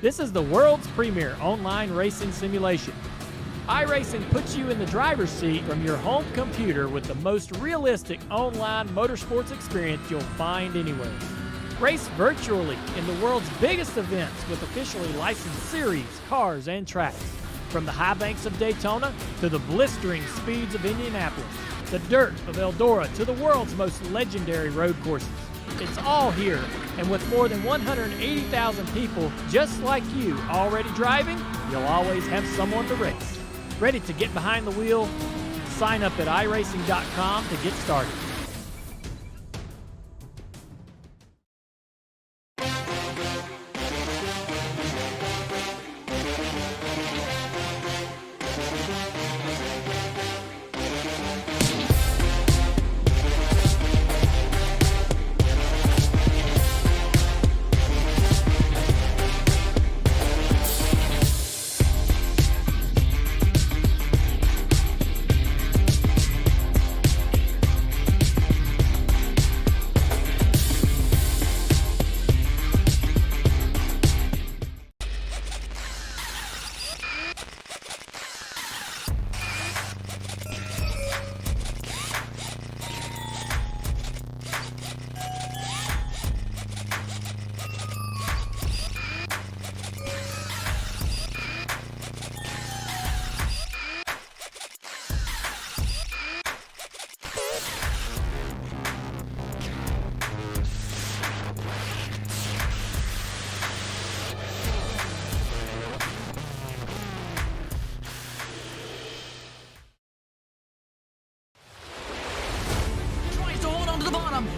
This is the world's premier online racing simulation. iRacing puts you in the driver's seat from your home computer with the most realistic online motorsports experience you'll find anywhere. Race virtually in the world's biggest events with officially licensed series, cars, and tracks. From the high banks of Daytona to the blistering speeds of Indianapolis, the dirt of Eldora to the world's most legendary road courses. It's all here, and with more than 180,000 people just like you already driving, you'll always have someone to race. Ready to get behind the wheel? Sign up at iRacing.com to get started.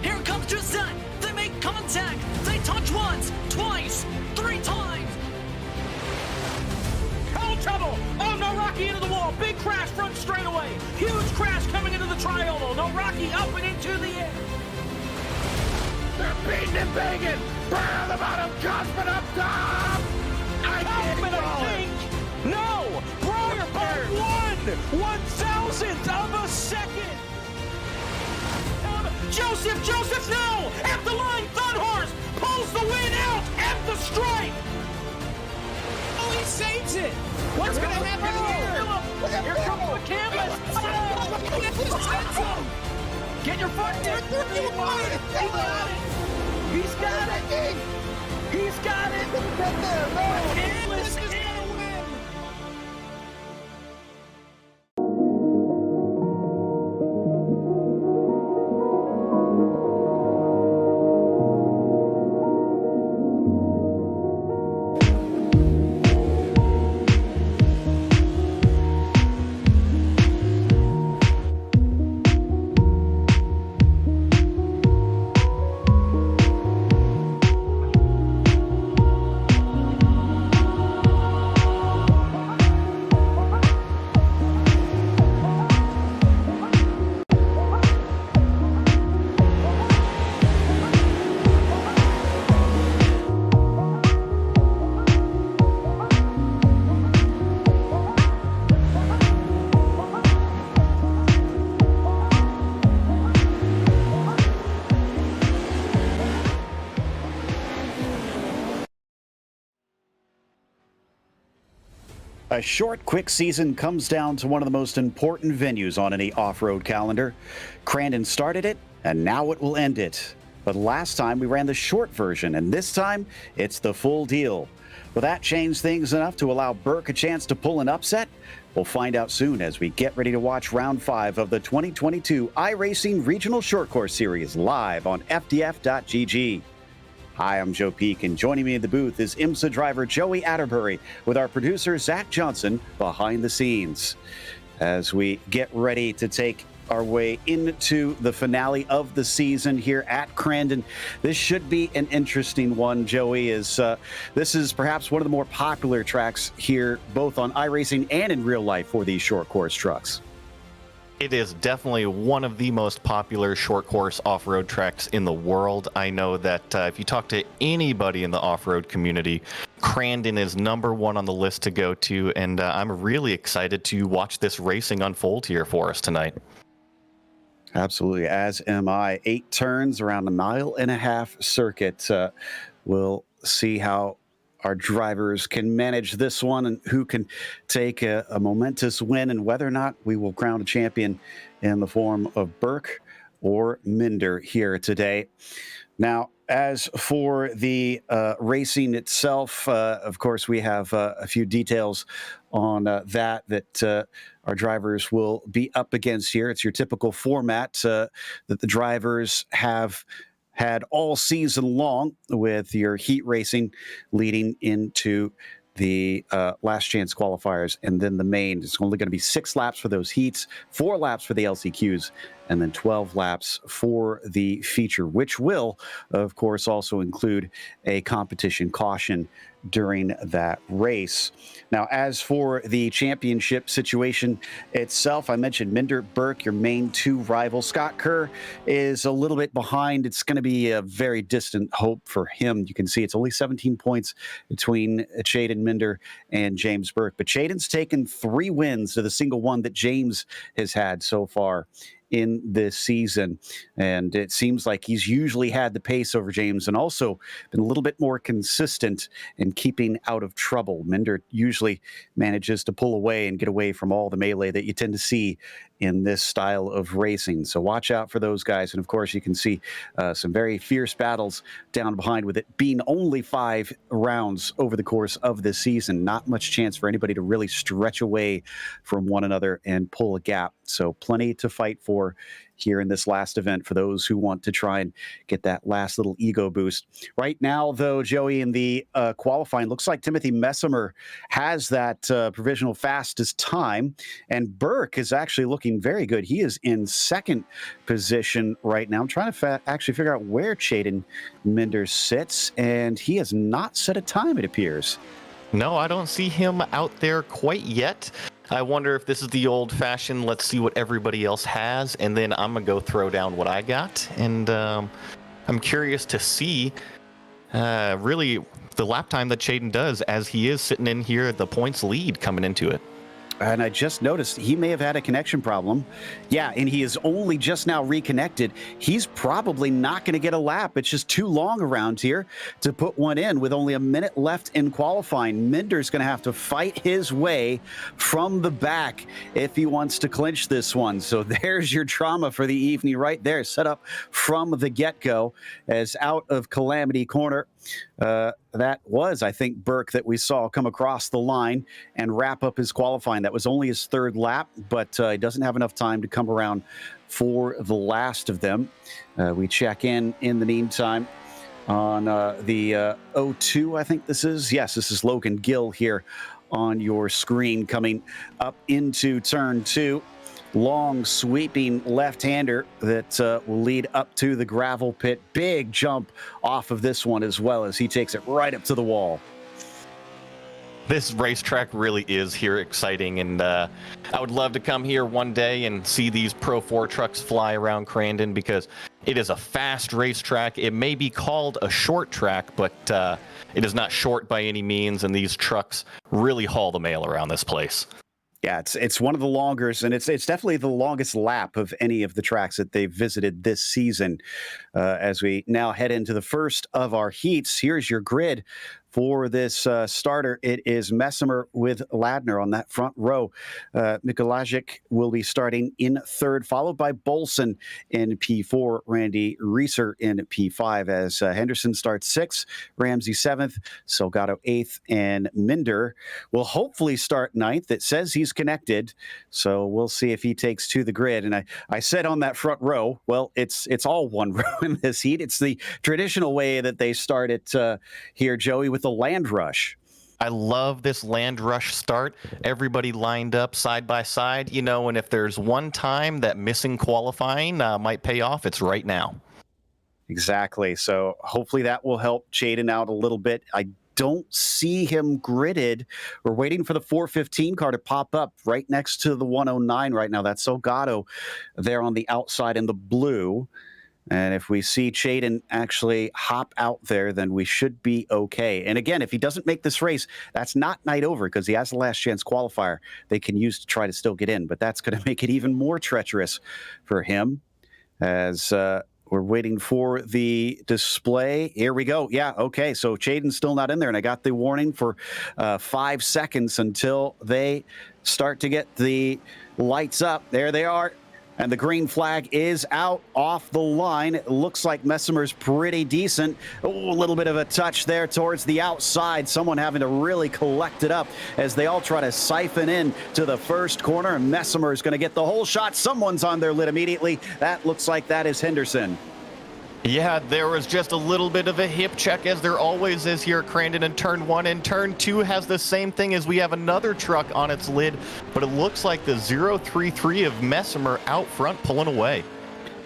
Here comes Giuseppe. They make contact. They touch once, twice, 3 times. Oh, trouble! Oh, no, Rocky into the wall. Big crash front straightaway. Huge crash coming into the triangle. No, Rocky up and into the air. They're beating and banging. Burn the bottom, Cosman up top. I think. No, Breyer by 1/1000th of a second. Joseph, no! At the line, Thunhorse pulls the win out at the stripe! Oh, he saves it! What's going to happen here? Here comes the canvas! Get your foot in! He's got it! He's got it! The canvas is going to win! A short, quick season comes down to one of the most important venues on any off-road calendar. Crandon started it, and now it will end it. But last time we ran the short version, and this time it's the full deal. Will that change things enough to allow Burke a chance to pull an upset? We'll find out soon as we get ready to watch round 5 of the 2022 iRacing Regional Short Course Series live on FDF.GG. Hi, I'm Joe Peak, and joining me in the booth is IMSA driver Joey Atterbury with our producer Zach Johnson behind the scenes. As we get ready to take our way into the finale of the season here at Crandon, this should be an interesting one, Joey, as this is perhaps one of the more popular tracks here, both on iRacing and in real life for these short course trucks. It is definitely one of the most popular short course off-road tracks in the world. I know that if you talk to anybody in the off-road community, Crandon is #1 on the list to go to, and I'm really excited to watch this racing unfold here for us tonight. Absolutely, as am I. 8 turns around a 1.5 mile circuit. We'll see how our drivers can manage this one and who can take a momentous win, and whether or not we will crown a champion in the form of Burke or Minder here today. Now, as for the racing itself, of course, we have a few details on that our drivers will be up against here. It's your typical format that the drivers have had all season long, with your heat racing leading into the last chance qualifiers and then the main. It's only going to be 6 laps for those heats, 4 laps for the LCQs, and then 12 laps for the feature, which will, of course, also include a competition caution during that race. Now, as for the championship situation itself, I mentioned Minder, Burke, your main 2 rivals. Scott Kerr is a little bit behind. It's going to be a very distant hope for him. You can see it's only 17 points between Chaden Minder and James Burke. But Chaden's taken 3 wins to the single one that James has had so far in this season, and it seems like he's usually had the pace over James and also been a little bit more consistent in keeping out of trouble. Minder usually manages to pull away and get away from all the melee that you tend to see in this style of racing. So watch out for those guys. And of course, you can see some very fierce battles down behind, with it being only 5 rounds over the course of this season. Not much chance for anybody to really stretch away from one another and pull a gap. So plenty to fight for here in this last event for those who want to try and get that last little ego boost. Right now, though, Joey, in the qualifying, looks like Timothy Messimer has that provisional fastest time, and Burke is actually looking very good. He is in 2nd position right now. I'm trying to actually figure out where Chaden Minder sits, and he has not set a time, it appears. No, I don't see him out there quite yet. I wonder if this is the old-fashioned, let's see what everybody else has, and then I'm going to go throw down what I got. And I'm curious to see really the lap time that Chaden does, as he is sitting in here the points lead coming into it. And I just noticed he may have had a connection problem. Yeah, and he is only just now reconnected. He's probably not going to get a lap. It's just too long around here to put one in with only a minute left in qualifying. Minder's going to have to fight his way from the back if he wants to clinch this one. So there's your trauma for the evening right there, set up from the get-go as out of Calamity Corner. That was, I think, Burke that we saw come across the line and wrap up his qualifying. That was only his 3rd lap, but he doesn't have enough time to come around for the last of them. We check in the meantime on the O2, I think this is. Yes, this is Logan Gill here on your screen coming up into turn 2. Long sweeping left-hander that will lead up to the gravel pit. Big jump off of this one as well, as he takes it right up to the wall. This racetrack really is here exciting, and I would love to come here one day and see these Pro 4 trucks fly around Crandon, because it is a fast racetrack. It may be called a short track, but it is not short by any means, and these trucks really haul the mail around this place. Yeah, it's one of the longest, and it's definitely the longest lap of any of the tracks that they've visited this season. As we now head into the first of our heats, here's your grid for this starter. It is Messimer with Ladner on that front row. Mikolajic will be starting in 3rd, followed by Bolson in P4, Randy Reeser in P5, as Henderson starts 6th, Ramsey 7th, Salgado 8th, and Minder will hopefully start 9th. It says he's connected, so we'll see if he takes to the grid. And I said on that front row, well, it's all one row in this heat. It's the traditional way that they start it here, Joey, with the land rush. I love this land rush start. Everybody lined up side by side, and if there's one time that missing qualifying might pay off, it's right now. Exactly. So hopefully that will help Chaden out a little bit. I don't see him gridded. We're waiting for the 415 car to pop up right next to the 109 right now. That's Salgado there on the outside in the blue. And if we see Chaden actually hop out there, then we should be okay. And again, if he doesn't make this race, that's not night over, because he has the last chance qualifier they can use to try to still get in. But that's going to make it even more treacherous for him, as we're waiting for the display. Here we go. Yeah, okay. So Chaden's still not in there, and I got the warning for 5 seconds until they start to get the lights up. There they are. And the green flag is out off the line. It looks like Messimer's pretty decent. Oh, a little bit of a touch there towards the outside. Someone having to really collect it up as they all try to siphon in to the first corner. And Messimer is going to get the whole shot. Someone's on their lid immediately. That looks like that is Henderson. Yeah, there was just a little bit of a hip check, as there always is here at Crandon in turn 1. And turn 2 has the same thing, as we have another truck on its lid, but it looks like the 033 of Messimer out front pulling away.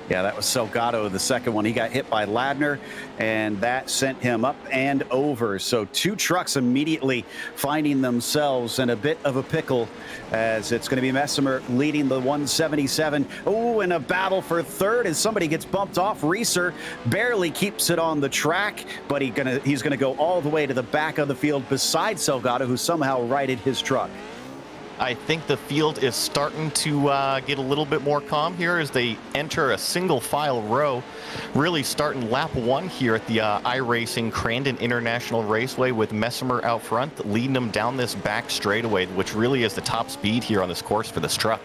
Yeah, that was Salgado, the second one. He got hit by Ladner, and that sent him up and over. So 2 trucks immediately finding themselves in a bit of a pickle, as it's going to be Messimer leading the 177. Oh, and a battle for third as somebody gets bumped off. Reeser barely keeps it on the track, but he's gonna go all the way to the back of the field beside Salgado, who somehow righted his truck. I think the field is starting to get a little bit more calm here as they enter a single file row. Really starting lap 1 here at the iRacing Crandon International Raceway, with Messimer out front, leading them down this back straightaway, which really is the top speed here on this course for this truck.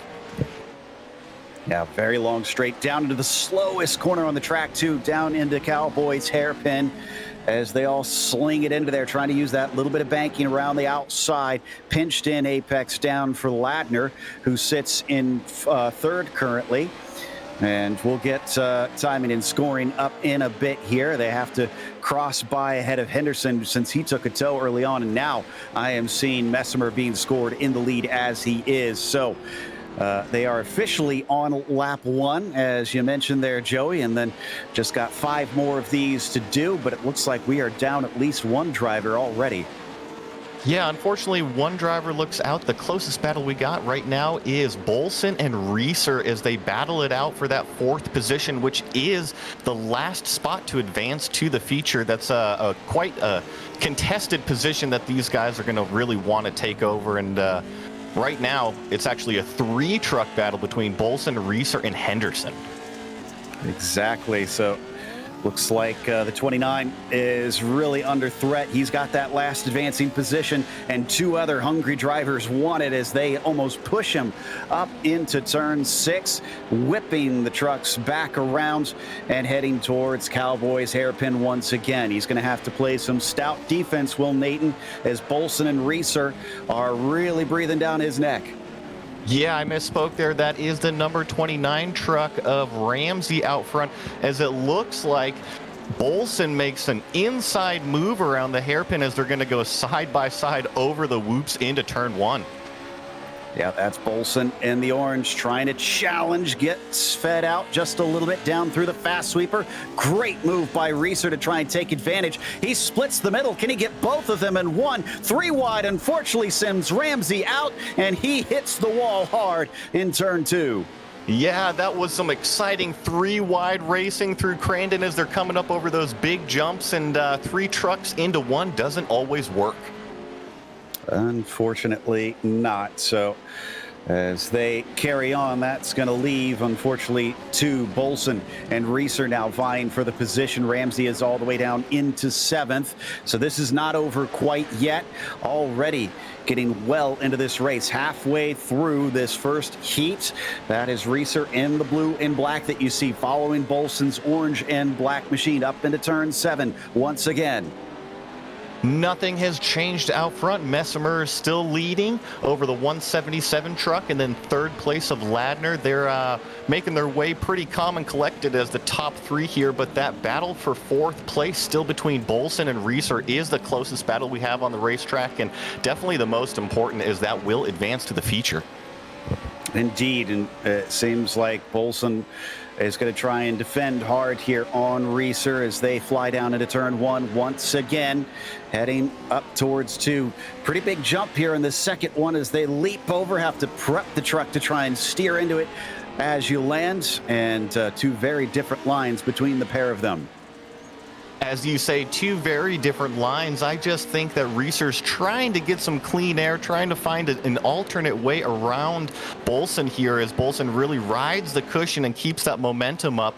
Yeah, very long straight down into the slowest corner on the track too, down into Cowboys hairpin, as they all sling it into there, trying to use that little bit of banking around the outside. Pinched in apex down for Ladner, who sits in third currently. And we'll get timing and scoring up in a bit here. They have to cross by ahead of Henderson since he took a tow early on. And now I am seeing Messimer being scored in the lead as he is. So they are officially on lap 1, as you mentioned there, Joey, and then just got 5 more of these to do, but it looks like we are down at least 1 driver already. Yeah, unfortunately, 1 driver looks out. The closest battle we got right now is Bolson and Reeser, as they battle it out for that 4th position, which is the last spot to advance to the feature. That's quite a contested position that these guys are going to really want to take over, and right now, it's actually a 3-truck battle between Bolson, Reeser, and Henderson. Exactly. So looks like the 29 is really under threat. He's got that last advancing position, and 2 other hungry drivers want it as they almost push him up into turn 6, whipping the trucks back around and heading towards Cowboys hairpin once again. He's going to have to play some stout defense, Will Nathan, as Bolson and Reeser are really breathing down his neck. Yeah, I misspoke there. That is the number 29 truck of Ramsey out front, as it looks like Bolson makes an inside move around the hairpin as they're going to go side by side over the whoops into turn 1. Yeah, that's Bolson in the orange trying to challenge, gets fed out just a little bit down through the fast sweeper. Great move by Reeser to try and take advantage. He splits the middle. Can he get both of them in one? 3 wide, unfortunately, sends Ramsey out, and he hits the wall hard in turn 2. Yeah, that was some exciting 3 wide racing through Crandon as they're coming up over those big jumps, and 3 trucks into 1 doesn't always work. Unfortunately not. So as they carry on, that's going to leave, unfortunately, to Bolson and Reeser now vying for the position. Ramsey is all the way down into 7th. So this is not over quite yet. Already getting well into this race, halfway through this first heat. That is Reeser in the blue and black that you see following Bolson's orange and black machine up into turn 7 once again. Nothing has changed out front. Messimer is still leading over the 177 truck, and then 3rd place of Ladner. They're making their way pretty calm and collected as the top 3 here, but that battle for 4th place still between Bolson and Reeser is the closest battle we have on the racetrack, and definitely the most important, is that will advance to the feature. Indeed, and it seems like Bolson is going to try and defend hard here on Reeser as they fly down into turn 1 once again, heading up towards 2. Pretty big jump here in the second one as they leap over, have to prep the truck to try and steer into it as you land, and 2 very different lines between the pair of them. As you say, 2 very different lines. I just think that Reeser's trying to get some clean air, trying to find an alternate way around Bolson here, as Bolson really rides the cushion and keeps that momentum up.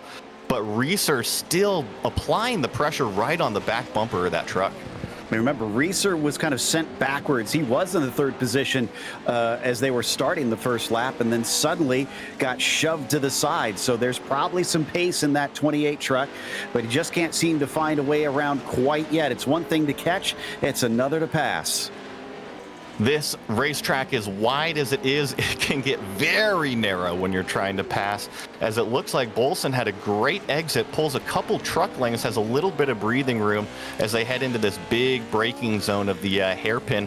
but Reeser still applying the pressure right on the back bumper of that truck. I mean, remember, Reeser was kind of sent backwards. He was in the third position as they were starting the first lap, and then suddenly got shoved to the side. So there's probably some pace in that 28 truck, but he just can't seem to find a way around quite yet. It's one thing to catch, it's another to pass. This racetrack, as wide as it is, it can get very narrow when you're trying to pass, as it looks like Bolson had a great exit, pulls a couple truck lengths, has a little bit of breathing room as they head into this big braking zone of the hairpin.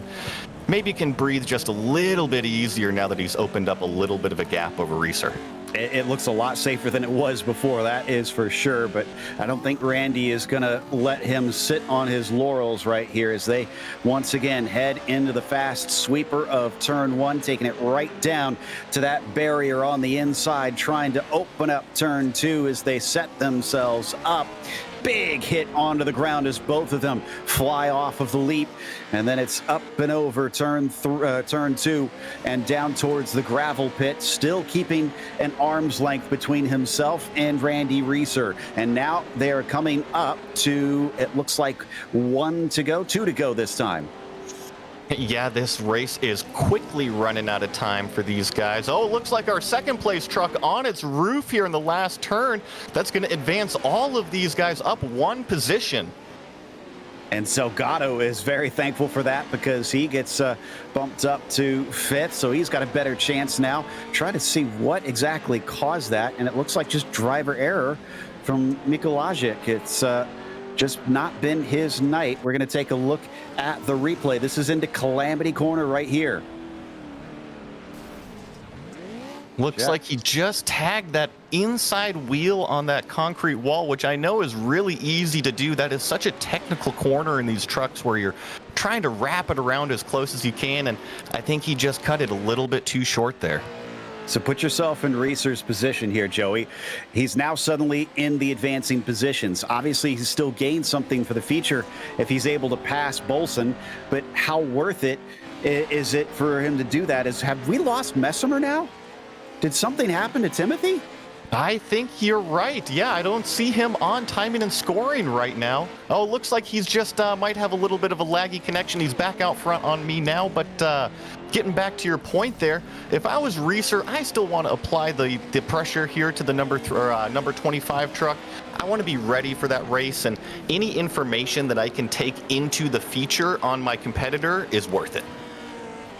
Maybe can breathe just a little bit easier now that he's opened up a little bit of a gap over Reeser. It looks a lot safer than it was before, that is for sure, but I don't think Randy is going to let him sit on his laurels right here as they once again head into the fast sweeper of turn one, taking it right down to that barrier on the inside, trying to open up turn two as they set themselves up. Big hit onto the ground as both of them fly off of the leap, and then it's up and over turn two and down towards the gravel pit, still keeping an arm's length between himself and Randy Reeser. And now they are coming up to, it looks like two to go this time. Yeah, this race is quickly running out of time for these guys. Oh, it looks like our second place truck on its roof here in the last turn. That's going to advance all of these guys up one position. And Salgado is very thankful for that because he gets bumped up to fifth, so he's got a better chance now. Try to see what exactly caused that, and it looks like just driver error from Mikulajic. It's just not been his night. We're going to take a look at the replay. This is into Calamity Corner right here. Looks like he just tagged that inside wheel on that concrete wall, which I know is really easy to do. That is such a technical corner in these trucks where you're trying to wrap it around as close as you can, and I think he just cut it a little bit too short there. So put yourself in Reeser's position here, Joey. He's now suddenly in the advancing positions. Obviously, he's still gained something for the future if he's able to pass Bolson, but how worth it is it for him to do that? Have we lost Messimer now? Did something happen to Timothy? I think you're right. Yeah, I don't see him on timing and scoring right now. Oh, looks like he's just might have a little bit of a laggy connection. He's back out front on me now, but getting back to your point there, if I was Reeser, I still want to apply the pressure here to the number 25 truck. I want to be ready for that race, and any information that I can take into the feature on my competitor is worth it.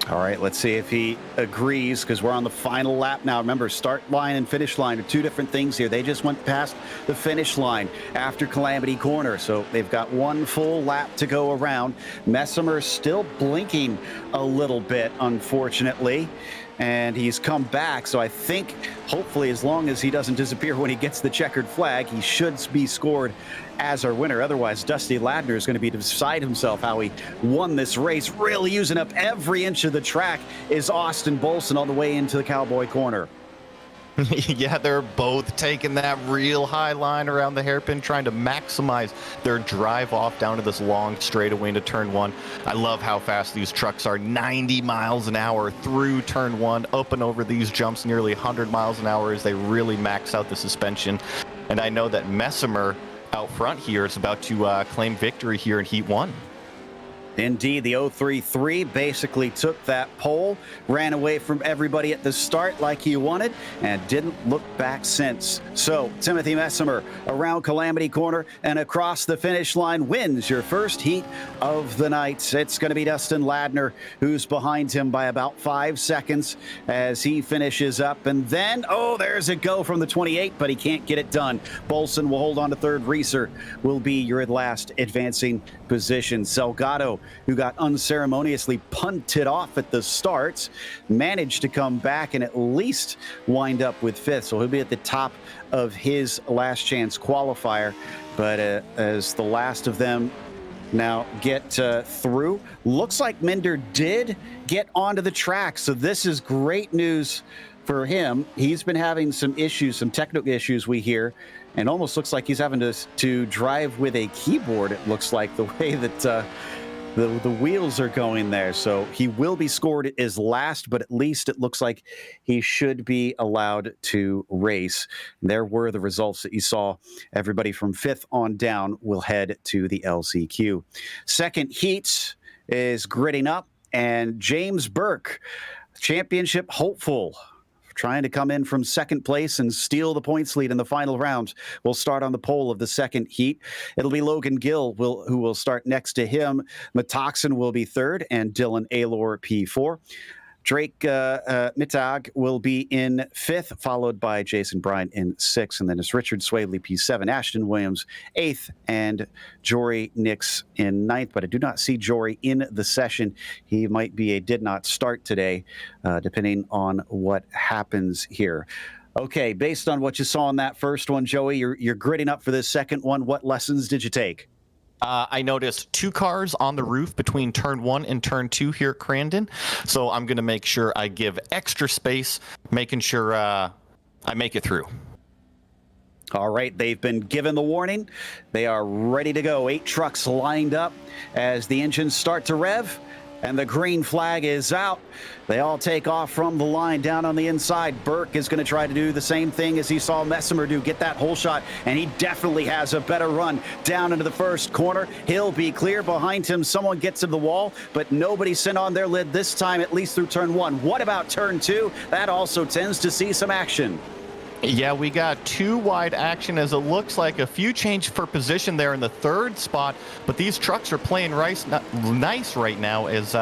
All right, let's see if he agrees, because we're on the final lap now. Remember, start line and finish line are two different things here. They just went past the finish line after Calamity Corner, so they've got one full lap to go around. Messimer still blinking a little bit, unfortunately, and he's come back, so I think hopefully as long as he doesn't disappear when he gets the checkered flag, he should be scored as our winner. Otherwise, Dusty Ladner is going to be beside himself how he won this race. Really using up every inch of the track is Austin Bolson on the way into the Cowboy Corner. Yeah, they're both taking that real high line around the hairpin, trying to maximize their drive off down to this long straightaway into turn one. I love how fast these trucks are, 90 miles an hour through turn one, up and over these jumps, nearly 100 miles an hour as they really max out the suspension. And I know that Messimer out front here is about to claim victory here in Heat 1. Indeed, the 033 basically took that pole, ran away from everybody at the start like he wanted, and didn't look back since. So, Timothy Messimer around Calamity Corner and across the finish line wins your first heat of the night. It's going to be Dustin Ladner, who's behind him by about 5 seconds as he finishes up. And then, oh, there's a go from the 28, but he can't get it done. Bolson will hold on to third. Reeser will be your last advancing position. Salgado, who got unceremoniously punted off at the start, managed to come back and at least wind up with fifth. So he'll be at the top of his last chance qualifier. But as the last of them now get through, looks like Minder did get onto the track. So this is great news for him. He's been having some issues, some technical issues we hear, and almost looks like he's having to drive with a keyboard, it looks like, the way that the wheels are going there, so he will be scored as last, but at least it looks like he should be allowed to race. There were the results that you saw. Everybody from 5th on down will head to the LCQ. Second heat is gridding up, and James Burke, championship hopeful, trying to come in from second place and steal the points lead in the final round. We'll start on the pole of the second heat. It'll be Logan Gill who will start next to him. Metoxen will be third, and Dylan Aylor P4. Drake Mittag will be in 5th, followed by Jason Bryant in 6th, and then it's Richard Swaley P7, Ashton Williams 8th, and Jory Nix in 9th. But I do not see Jory in the session. He might be a did not start today, depending on what happens here. Okay, based on what you saw in that first one, Joey, you're gridding up for this second one. What lessons did you take? I noticed 2 cars on the roof between turn 1 and turn 2 here at Crandon. So I'm going to make sure I give extra space, making sure I make it through. All right, they've been given the warning. They are ready to go. 8 trucks lined up as the engines start to rev, and the green flag is out. They all take off from the line down on the inside. Burke is going to try to do the same thing as he saw Messimer do, get that whole shot, and he definitely has a better run down into the first corner. He'll be clear. Behind him, someone gets to the wall, but nobody sent on their lid this time, at least through turn 1. What about turn 2? That also tends to see some action. Yeah, we got 2 wide action as it looks like a few change for position there in the 3rd spot, but these trucks are playing nice right now as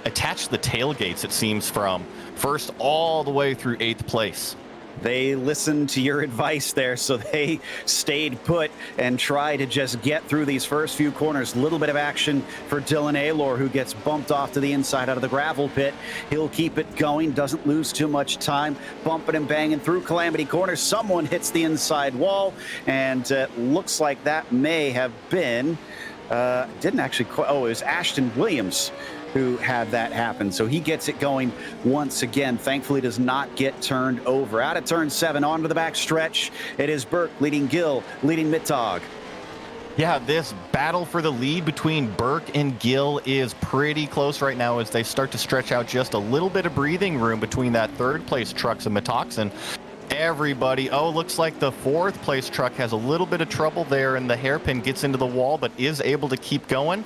attached to the tailgates, it seems, from 1st all the way through 8th place. They listened to your advice there, so they stayed put and tried to just get through these first few corners. A little bit of action for Dylan Aylor, who gets bumped off to the inside out of the gravel pit. He'll keep it going, doesn't lose too much time, bumping and banging through Calamity Corner. Someone hits the inside wall, and it looks like that may have been, didn't actually, it was Ashton Williams who had that happen. So he gets it going once again. Thankfully does not get turned over. Out of turn 7, onto the back stretch. It is Burke leading Gill, leading Mittag. Yeah, this battle for the lead between Burke and Gill is pretty close right now as they start to stretch out just a little bit of breathing room between that 3rd place trucks and Metoxen. Everybody, looks like the 4th place truck has a little bit of trouble there, and the hairpin gets into the wall but is able to keep going.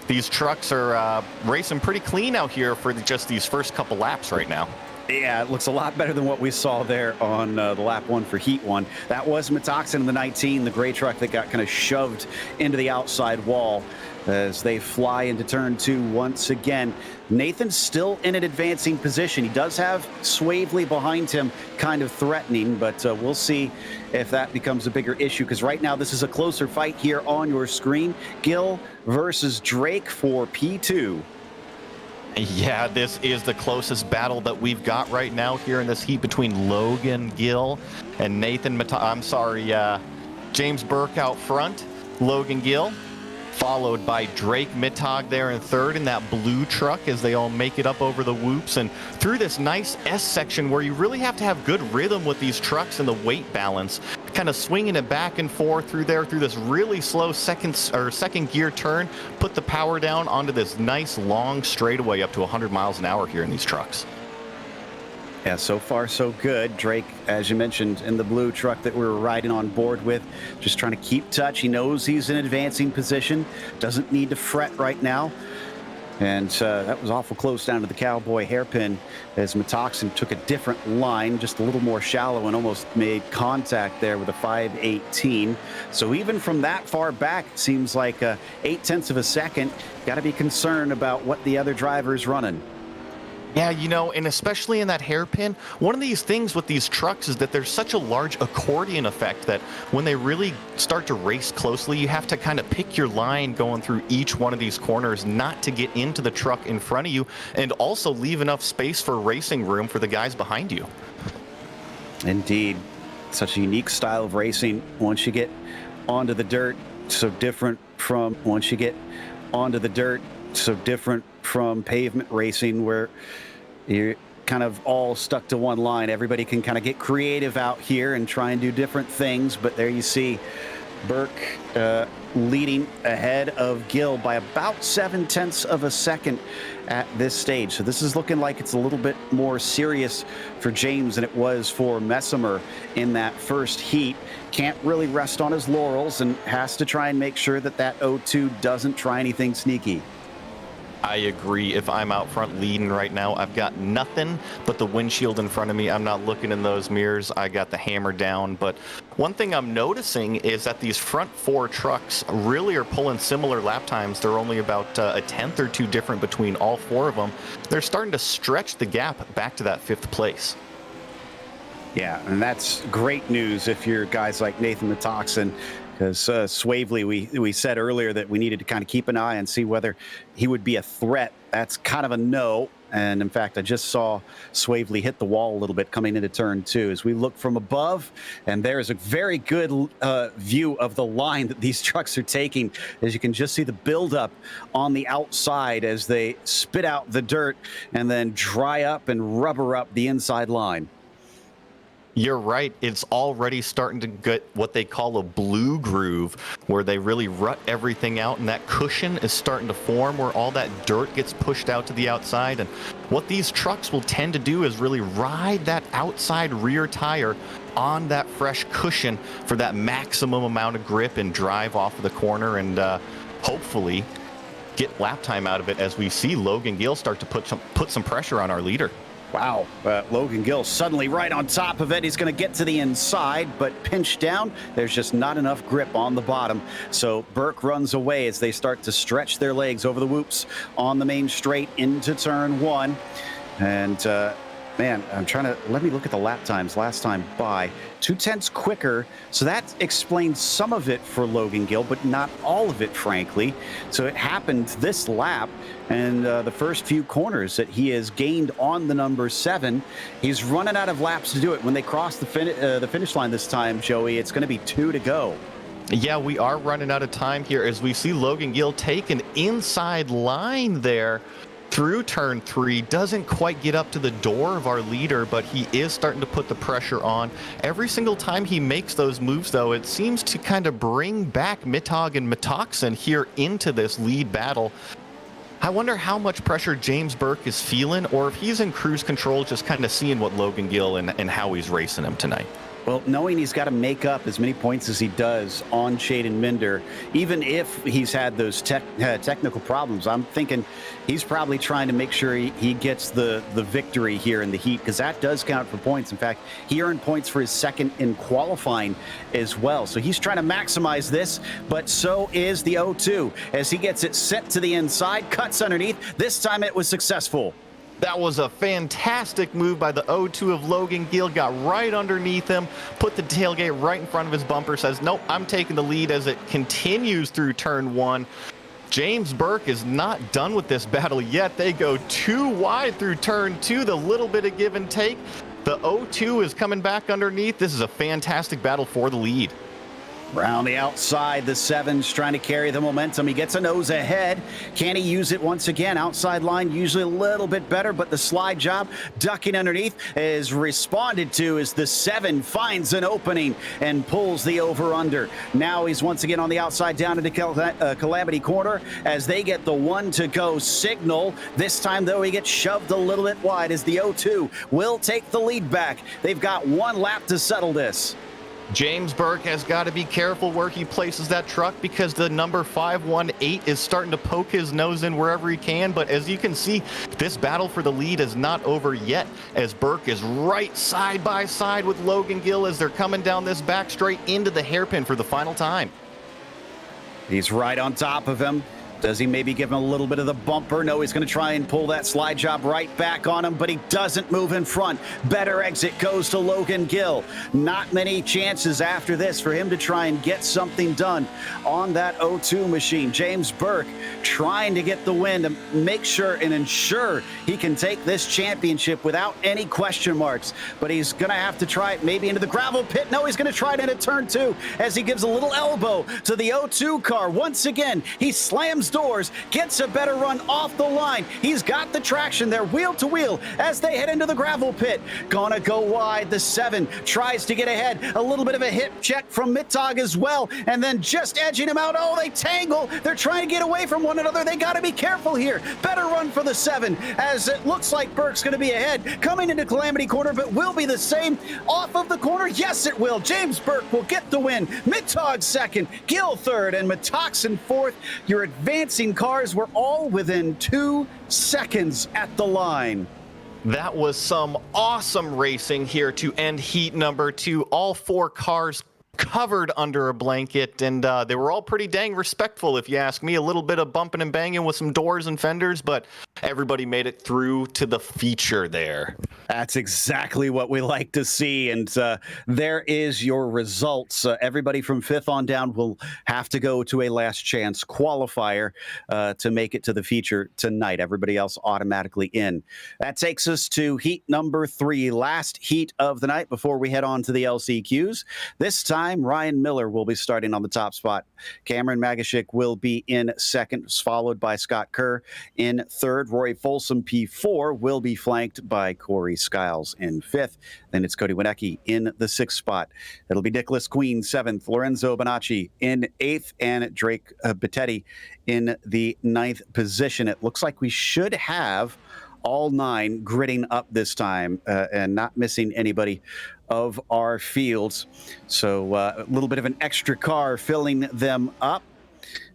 These trucks are racing pretty clean out here for just these first couple laps right now. Yeah, it looks a lot better than what we saw there on the lap 1 for heat 1. That was Metoxen in the 19, the gray truck that got kind of shoved into the outside wall as they fly into turn 2 once again. Nathan's still in an advancing position. He does have Swavely behind him kind of threatening, but we'll see if that becomes a bigger issue, because right now this is a closer fight here on your screen. Gill versus Drake for P2. Yeah, this is the closest battle that we've got right now here in this heat between Logan Gill and James Burke out front. Logan Gill followed by Drake Mittag there in 3rd in that blue truck as they all make it up over the whoops and through this nice S section where you really have to have good rhythm with these trucks and the weight balance, kind of swinging it back and forth through this really slow second gear turn, put the power down onto this nice long straightaway up to 100 miles an hour here in these trucks. Yeah, so far so good. Drake, as you mentioned, in the blue truck that we were riding on board with, just trying to keep touch. He knows he's in advancing position, doesn't need to fret right now. And that was awful close down to the cowboy hairpin as Metoxen took a different line, just a little more shallow, and almost made contact there with a 518. So even from that far back, it seems like 0.8 of a second. Got to be concerned about what the other driver's running. Yeah, and especially in that hairpin, one of these things with these trucks is that there's such a large accordion effect that when they really start to race closely, you have to kind of pick your line going through each one of these corners not to get into the truck in front of you and also leave enough space for racing room for the guys behind you. Indeed. Such a unique style of racing. Once you get onto the dirt, so different from pavement racing where you're kind of all stuck to one line. Everybody can kind of get creative out here and try and do different things, but there you see Burke leading ahead of Gill by about 0.7 of a second at this stage. So this is looking like it's a little bit more serious for James than it was for Messimer in that first heat. Can't really rest on his laurels and has to try and make sure that that 0-2 doesn't try anything sneaky. I agree. If I'm out front leading right now, I've got nothing but the windshield in front of me. I'm not looking in those mirrors. I got the hammer down. But one thing I'm noticing is that these front 4 trucks really are pulling similar lap times. They're only about a 1/10 or 2 different between all 4 of them. They're starting to stretch the gap back to that 5th place. Yeah, and that's great news if you're guys like Nathan Metoxen. Because Swavely, we said earlier that we needed to kind of keep an eye and see whether he would be a threat. That's kind of a no. And in fact, I just saw Swavely hit the wall a little bit coming into turn 2 as we look from above. And there's a very good view of the line that these trucks are taking, as you can just see the buildup on the outside as they spit out the dirt and then dry up and rubber up the inside line. You're right. It's already starting to get what they call a blue groove, where they really rut everything out, and that cushion is starting to form where all that dirt gets pushed out to the outside. And what these trucks will tend to do is really ride that outside rear tire on that fresh cushion for that maximum amount of grip and drive off of the corner and hopefully get lap time out of it as we see Logan Gill start to put some pressure on our leader. Wow, Logan Gill suddenly right on top of it. He's going to get to the inside, but pinched down. There's just not enough grip on the bottom. So Burke runs away as they start to stretch their legs over the whoops on the main straight into turn 1. And man, let me look at the lap times last time by. 0.2 quicker, so that explains some of it for Logan Gill, but not all of it, frankly. So it happened this lap, and the first few corners that he has gained on the number 7, he's running out of laps to do it. When they cross the finish line this time, Joey, it's going to be 2 to go. Yeah, we are running out of time here as we see Logan Gill take an inside line there through turn 3. Doesn't quite get up to the door of our leader, but he is starting to put the pressure on. Every single time he makes those moves, though, it seems to kind of bring back Mittag and Metoxen here into this lead battle. I wonder how much pressure James Burke is feeling, or if he's in cruise control, just kind of seeing what Logan Gill and how he's racing him tonight. Well, knowing he's got to make up as many points as he does on Shaden Minder, even if he's had those technical problems, I'm thinking he's probably trying to make sure he gets the victory here in the heat, because that does count for points. In fact, he earned points for his second in qualifying as well. So he's trying to maximize this, but so is the 0-2 as he gets it set to the inside, cuts underneath. This time it was successful. That was a fantastic move by the 0-2 of Logan Gill. Got right underneath him, put the tailgate right in front of his bumper, says, nope, I'm taking the lead as it continues through turn 1. James Burke is not done with this battle yet. They go 2 wide through turn 2, the little bit of give and take. The 0-2 is coming back underneath. This is a fantastic battle for the lead. Around the outside, the 7's trying to carry the momentum. He gets a nose ahead. Can he use it once again? Outside line usually a little bit better, but the slide job ducking underneath is responded to as the 7 finds an opening and pulls the over-under. Now he's once again on the outside down into Calamity Corner as they get the 1 to go signal. This time, though, he gets shoved a little bit wide as the 0-2 will take the lead back. They've got 1 lap to settle this. James Burke has got to be careful where he places that truck, because the number 518 is starting to poke his nose in wherever he can. But as you can see, this battle for the lead is not over yet, as Burke is right side by side with Logan Gill as they're coming down this back straight into the hairpin for the final time. He's right on top of him. Does he maybe give him a little bit of the bumper? No, he's going to try and pull that slide job right back on him, but he doesn't move in front. Better exit goes to Logan Gill. Not many chances after this for him to try and get something done on that 0-2 machine. James Burke trying to get the win to make sure and ensure he can take this championship without any question marks. But he's going to have to try it maybe into the gravel pit. No, he's going to try it into turn 2 as he gives a little elbow to the 0-2 car. Once again, he slams those doors, gets a better run off the line. He's got the traction there, wheel to wheel, as they head into the gravel pit. Gonna go wide. The 7 tries to get ahead. A little bit of a hip check from Mittag as well, and then just edging him out. Oh, they tangle. They're trying to get away from one another. They got to be careful here. Better run for the 7, as it looks like Burke's going to be ahead. Coming into Calamity Corner, but will be the same off of the corner. Yes, it will. James Burke will get the win. Mittag second, Gill third, and Matoxen fourth. Your advancing cars were all within 2 seconds at the line. That was some awesome racing here to end heat number 2. All 4 cars covered under a blanket, and they were all pretty dang respectful, if you ask me. A little bit of bumping and banging with some doors and fenders, but everybody made it through to the feature there. That's exactly what we like to see, and there is your results. Everybody from 5th on down will have to go to a last chance qualifier to make it to the feature tonight. Everybody else automatically in. That takes us to heat number 3, last heat of the night before we head on to the LCQs. This time, Ryan Miller will be starting on the top spot. Cameron Magashik will be in second, followed by Scott Kerr in third. Rory Folsom, P4, will be flanked by Corey Skiles in 5th. Then it's Cody Winecki in the 6th spot. It'll be Nicholas Queen 7th, Lorenzo Bonacci in 8th, and Drake Bettetti in the 9th position. It looks like we should have all 9 gridding up this time and not missing anybody of our fields. So a little bit of an extra car filling them up.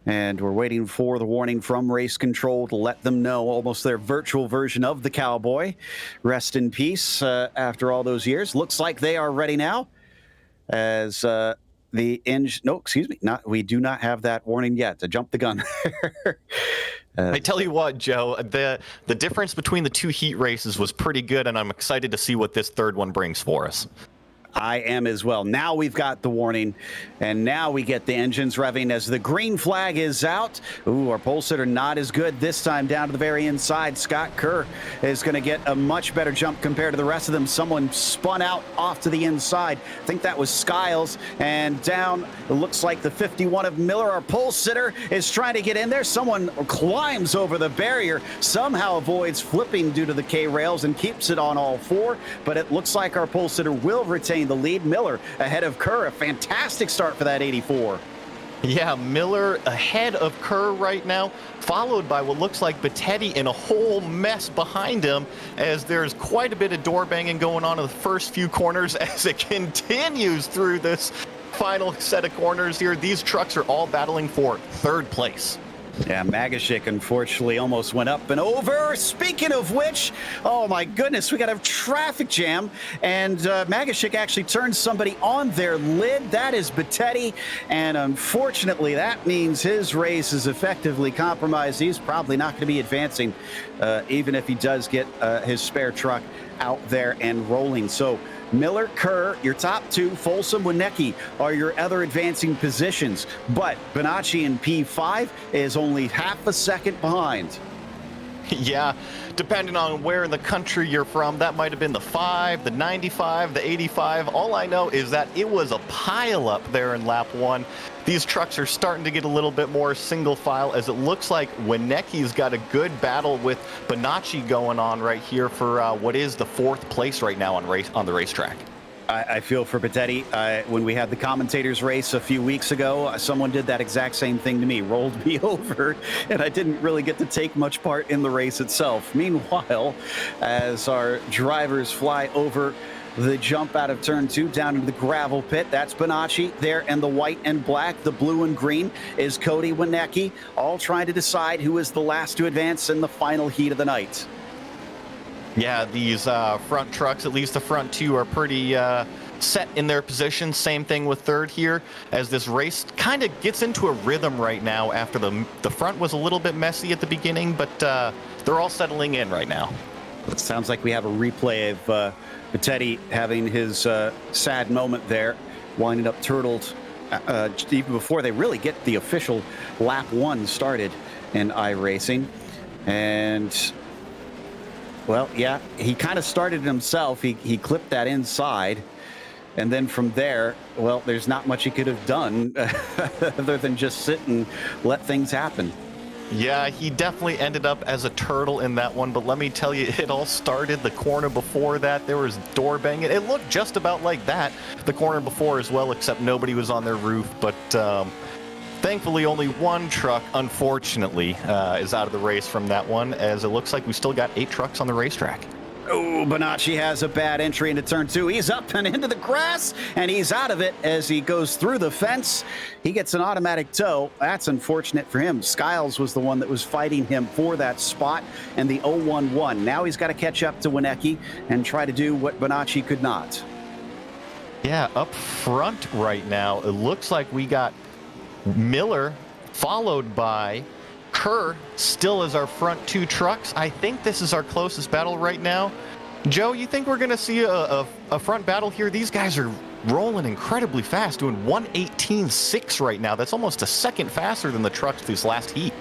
And we're waiting for the warning from race control to let them know, almost their virtual version of the Cowboy. Rest in peace after all those years. Looks like they are ready now as the engine. No, excuse me. We do not have that warning yet. I jumped the gun there. I tell you what, Joe, the difference between the 2 heat races was pretty good, and I'm excited to see what this third one brings for us. I am as well. Now we've got the warning, and now we get the engines revving as the green flag is out. Ooh, our pole sitter not as good this time, down to the very inside. Scott Kerr is going to get a much better jump compared to the rest of them. Someone spun out off to the inside. I think that was Skiles, and down, it looks like the 51 of Miller. Our pole sitter is trying to get in there. Someone climbs over the barrier, somehow avoids flipping due to the K-rails and keeps it on all 4, but it looks like our pole sitter will retain the lead. Miller ahead of Kerr. A fantastic start for that 84. Yeah, Miller ahead of Kerr right now, followed by what looks like Bettetti in a whole mess behind him, as there's quite a bit of door banging going on in the first few corners as it continues through this final set of corners here. These trucks are all battling for 3rd place. Yeah, Magashik unfortunately almost went up and over. Speaking of which, oh my goodness, we got a traffic jam, and Magashik actually turned somebody on their lid. That is Bettetti, and unfortunately that means his race is effectively compromised. He's probably not going to be advancing, even if he does get his spare truck out there and rolling. So Miller, Kerr, your top 2, Folsom, Winecki are your other advancing positions, but Bonacci in P5 is only half a second behind. Yeah, depending on where in the country you're from, that might have been the 5, the 95, the 85. All I know is that it was a pile up there in lap 1. These trucks are starting to get a little bit more single file, as it looks like Winecki's got a good battle with Bonacci going on right here for what is the 4th place right now on the racetrack. I feel for Bettetti. When we had the commentators race a few weeks ago, someone did that exact same thing to me, rolled me over, and I didn't really get to take much part in the race itself. Meanwhile, as our drivers fly over the jump out of turn 2 down into the gravel pit, that's Bonacci there in the white and black. The blue and green is Cody Winecki, all trying to decide who is the last to advance in the final heat of the night. Yeah, these front trucks, at least the front 2, are pretty set in their position. Same thing with 3rd here, as this race kind of gets into a rhythm right now after the front was a little bit messy at the beginning, but they're all settling in right now. It sounds like we have a replay of Bettetti having his sad moment there, winding up turtled even before they really get the official lap 1 started in iRacing. And well, yeah, he kind of started it himself. He clipped that inside, and then from there, well, there's not much he could have done other than just sit and let things happen. Yeah, he definitely ended up as a turtle in that one, but let me tell you, it all started the corner before that. There was door banging. It looked just about like that, the corner before as well, except nobody was on their roof. But thankfully, only one truck, unfortunately, is out of the race from that one, as it looks like we still got 8 trucks on the racetrack. Oh, Bonacci has a bad entry into turn 2. He's up and into the grass, and he's out of it as he goes through the fence. He gets an automatic tow. That's unfortunate for him. Skiles was the one that was fighting him for that spot and the 0-1-1. Now he's got to catch up to Wienecke and try to do what Bonacci could not. Yeah, up front right now, it looks like we got Miller followed by Kerr still as our front 2 trucks. I think this is our closest battle right now. Joe, you think we're going to see a front battle here? These guys are rolling incredibly fast, doing 1:18.6 right now. That's almost a second faster than the trucks this last heat.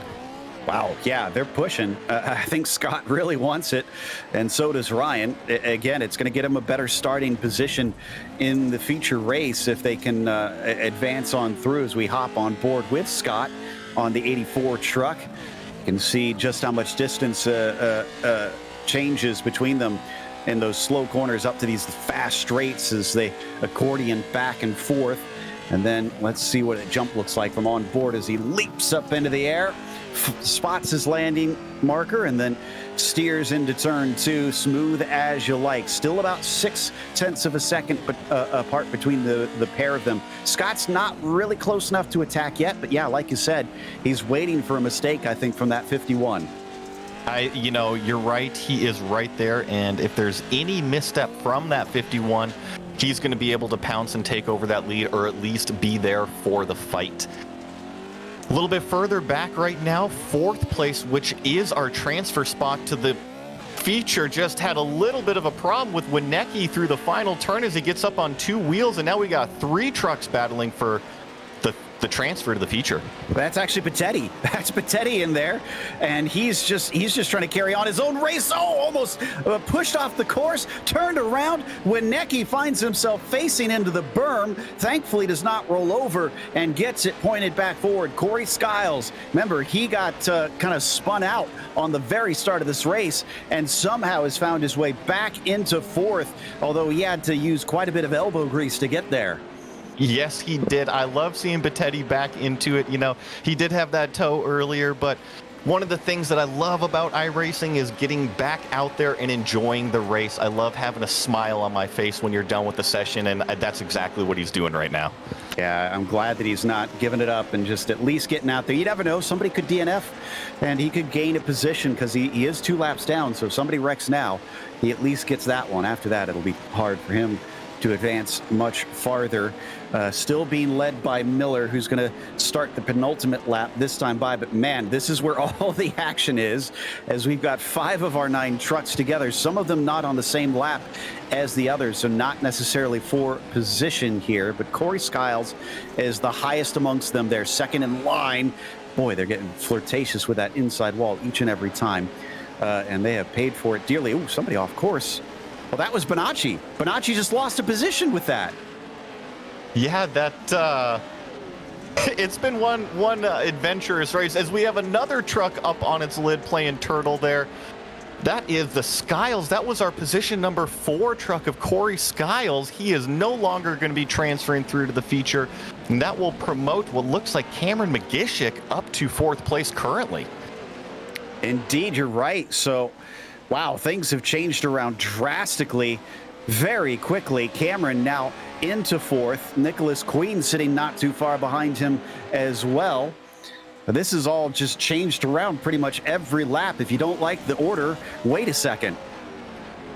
Wow, yeah, they're pushing. I think Scott really wants it, and so does Ryan. Again, it's going to get him a better starting position in the feature race if they can advance on through as we hop on board with Scott on the 84 truck. You can see just how much distance changes between them in those slow corners up to these fast straights as they accordion back and forth. And then let's see what a jump looks like from on board as he leaps up into the air, spots his landing marker, and then steers into turn 2, smooth as you like. Still about 0.6 of a second apart between the pair of them. Scott's not really close enough to attack yet, but yeah, like you said, he's waiting for a mistake, I think, from that 51. You know, you're right. He is right there, and if there's any misstep from that 51, he's going to be able to pounce and take over that lead, or at least be there for the fight. A little bit further back right now, 4th place, which is our transfer spot to the feature, just had a little bit of a problem with Wienecke through the final turn as he gets up on 2 wheels, and now we got 3 trucks battling for the transfer to the feature. That's actually Pettetti. That's Pettetti in there, and he's just trying to carry on his own race. Oh, almost pushed off the course, turned around. Wienecke finds himself facing into the berm. Thankfully, does not roll over and gets it pointed back forward. Corey Skiles, remember, he got kind of spun out on the very start of this race and somehow has found his way back into 4th, although he had to use quite a bit of elbow grease to get there. Yes, he did. I love seeing Pettetti back into it. You know, he did have that tow earlier, but one of the things that I love about iRacing is getting back out there and enjoying the race. I love having a smile on my face when you're done with the session, and that's exactly what he's doing right now. Yeah, I'm glad that he's not giving it up and just at least getting out there. You never know, somebody could DNF and he could gain a position because he is 2 laps down, so if somebody wrecks now, he at least gets that one. After that, it'll be hard for him to advance much farther. Still being led by Miller, who's going to start the penultimate lap this time by. But man, this is where all the action is, as we've got 5 of our 9 trucks together, some of them not on the same lap as the others, so not necessarily for position here. But Corey Skiles is the highest amongst them. They're second in line. Boy, they're getting flirtatious with that inside wall each and every time. And they have paid for it dearly. Ooh, somebody off course. Well, that was Bonacci. Bonacci just lost a position with that. Yeah, that it's been one adventurous race as we have another truck up on its lid playing turtle there. That is the Skiles. That was our position number 4 truck of Corey Skiles. He is no longer going to be transferring through to the feature, and that will promote what looks like Cameron McGishik up to 4th place currently. Indeed, you're right. So, wow, things have changed around drastically very quickly. Cameron now into 4th. Nicholas Queen sitting not too far behind him as well. This is all just changed around pretty much every lap. If you don't like the order, wait a second.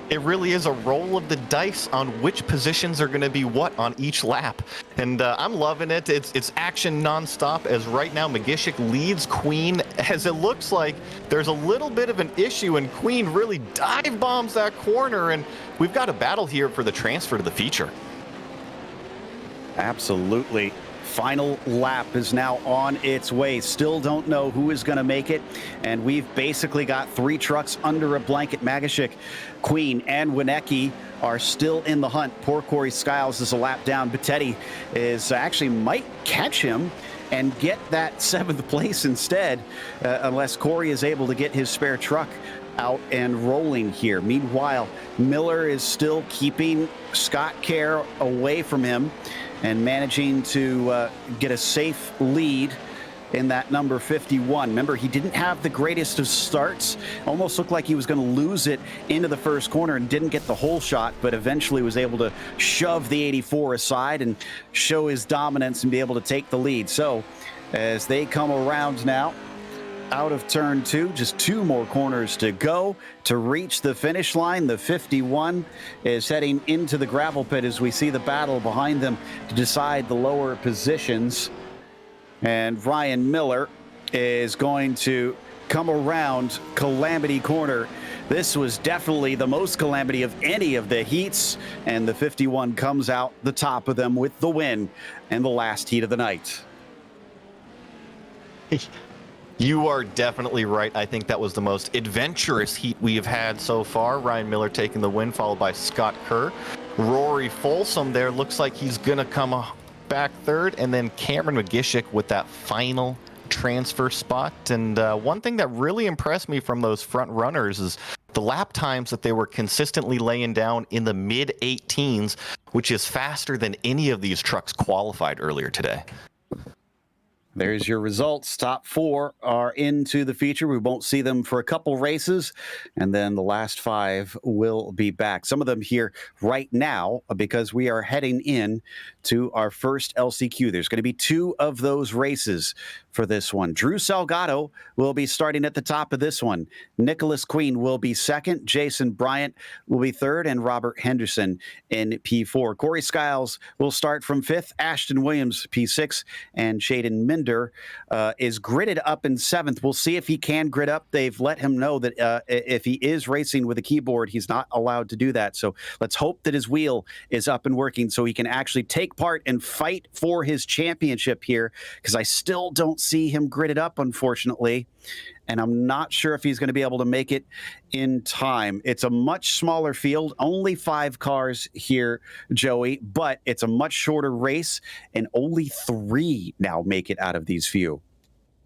It really is a roll of the dice on which positions are going to be what on each lap. And I'm loving it. It's action nonstop, as right now McGishik leads Queen, as it looks like there's a little bit of an issue, and Queen really dive bombs that corner, and we've got a battle here for the transfer to the feature. Absolutely. Final lap is now on its way. Still don't know who is going to make it, and we've basically got 3 trucks under a blanket. Magashik, Queen, and Wienecke are still in the hunt. Poor Corey Skiles is a lap down. Pettetti is actually might catch him and get that 7th place instead, unless Corey is able to get his spare truck out and rolling here. Meanwhile, Miller is still keeping Scott Kerr away from him and managing to get a safe lead in that number 51. Remember, he didn't have the greatest of starts. Almost looked like he was going to lose it into the first corner and didn't get the whole shot, but eventually was able to shove the 84 aside and show his dominance and be able to take the lead. So as they come around now, out of turn 2, just 2 more corners to go to reach the finish line. The 51 is heading into the gravel pit as we see the battle behind them to decide the lower positions. And Ryan Miller is going to come around Calamity Corner. This was definitely the most calamity of any of the heats, and the 51 comes out the top of them with the win in the last heat of the night. You are definitely right. I think that was the most adventurous heat we have had so far. Ryan Miller taking the win, followed by Scott Kerr. Rory Folsom there looks like he's going to come back third, and then Cameron McGishik with that final transfer spot. And one thing that really impressed me from those front runners is the lap times that they were consistently laying down in the mid-18s, which is faster than any of these trucks qualified earlier today. There's your results. Top 4 are into the feature. We won't see them for a couple races, and then the last 5 will be back. Some of them here right now because we are heading in to our first LCQ. There's going to be 2 of those races for this one. Drew Salgado will be starting at the top of this one. Nicholas Queen will be second. Jason Bryant will be third, and Robert Henderson in P4. Corey Skiles will start from 5th. Ashton Williams, P6, and Shaden Minder is gridded up in 7th. We'll see if he can grid up. They've let him know that if he is racing with a keyboard, he's not allowed to do that. So let's hope that his wheel is up and working so he can actually take part and fight for his championship here, because I still don't see him gridded up, unfortunately, and I'm not sure if he's going to be able to make it in time. It's a much smaller field, only 5 cars here, Joey, but it's a much shorter race, and only 3 now make it out of these few.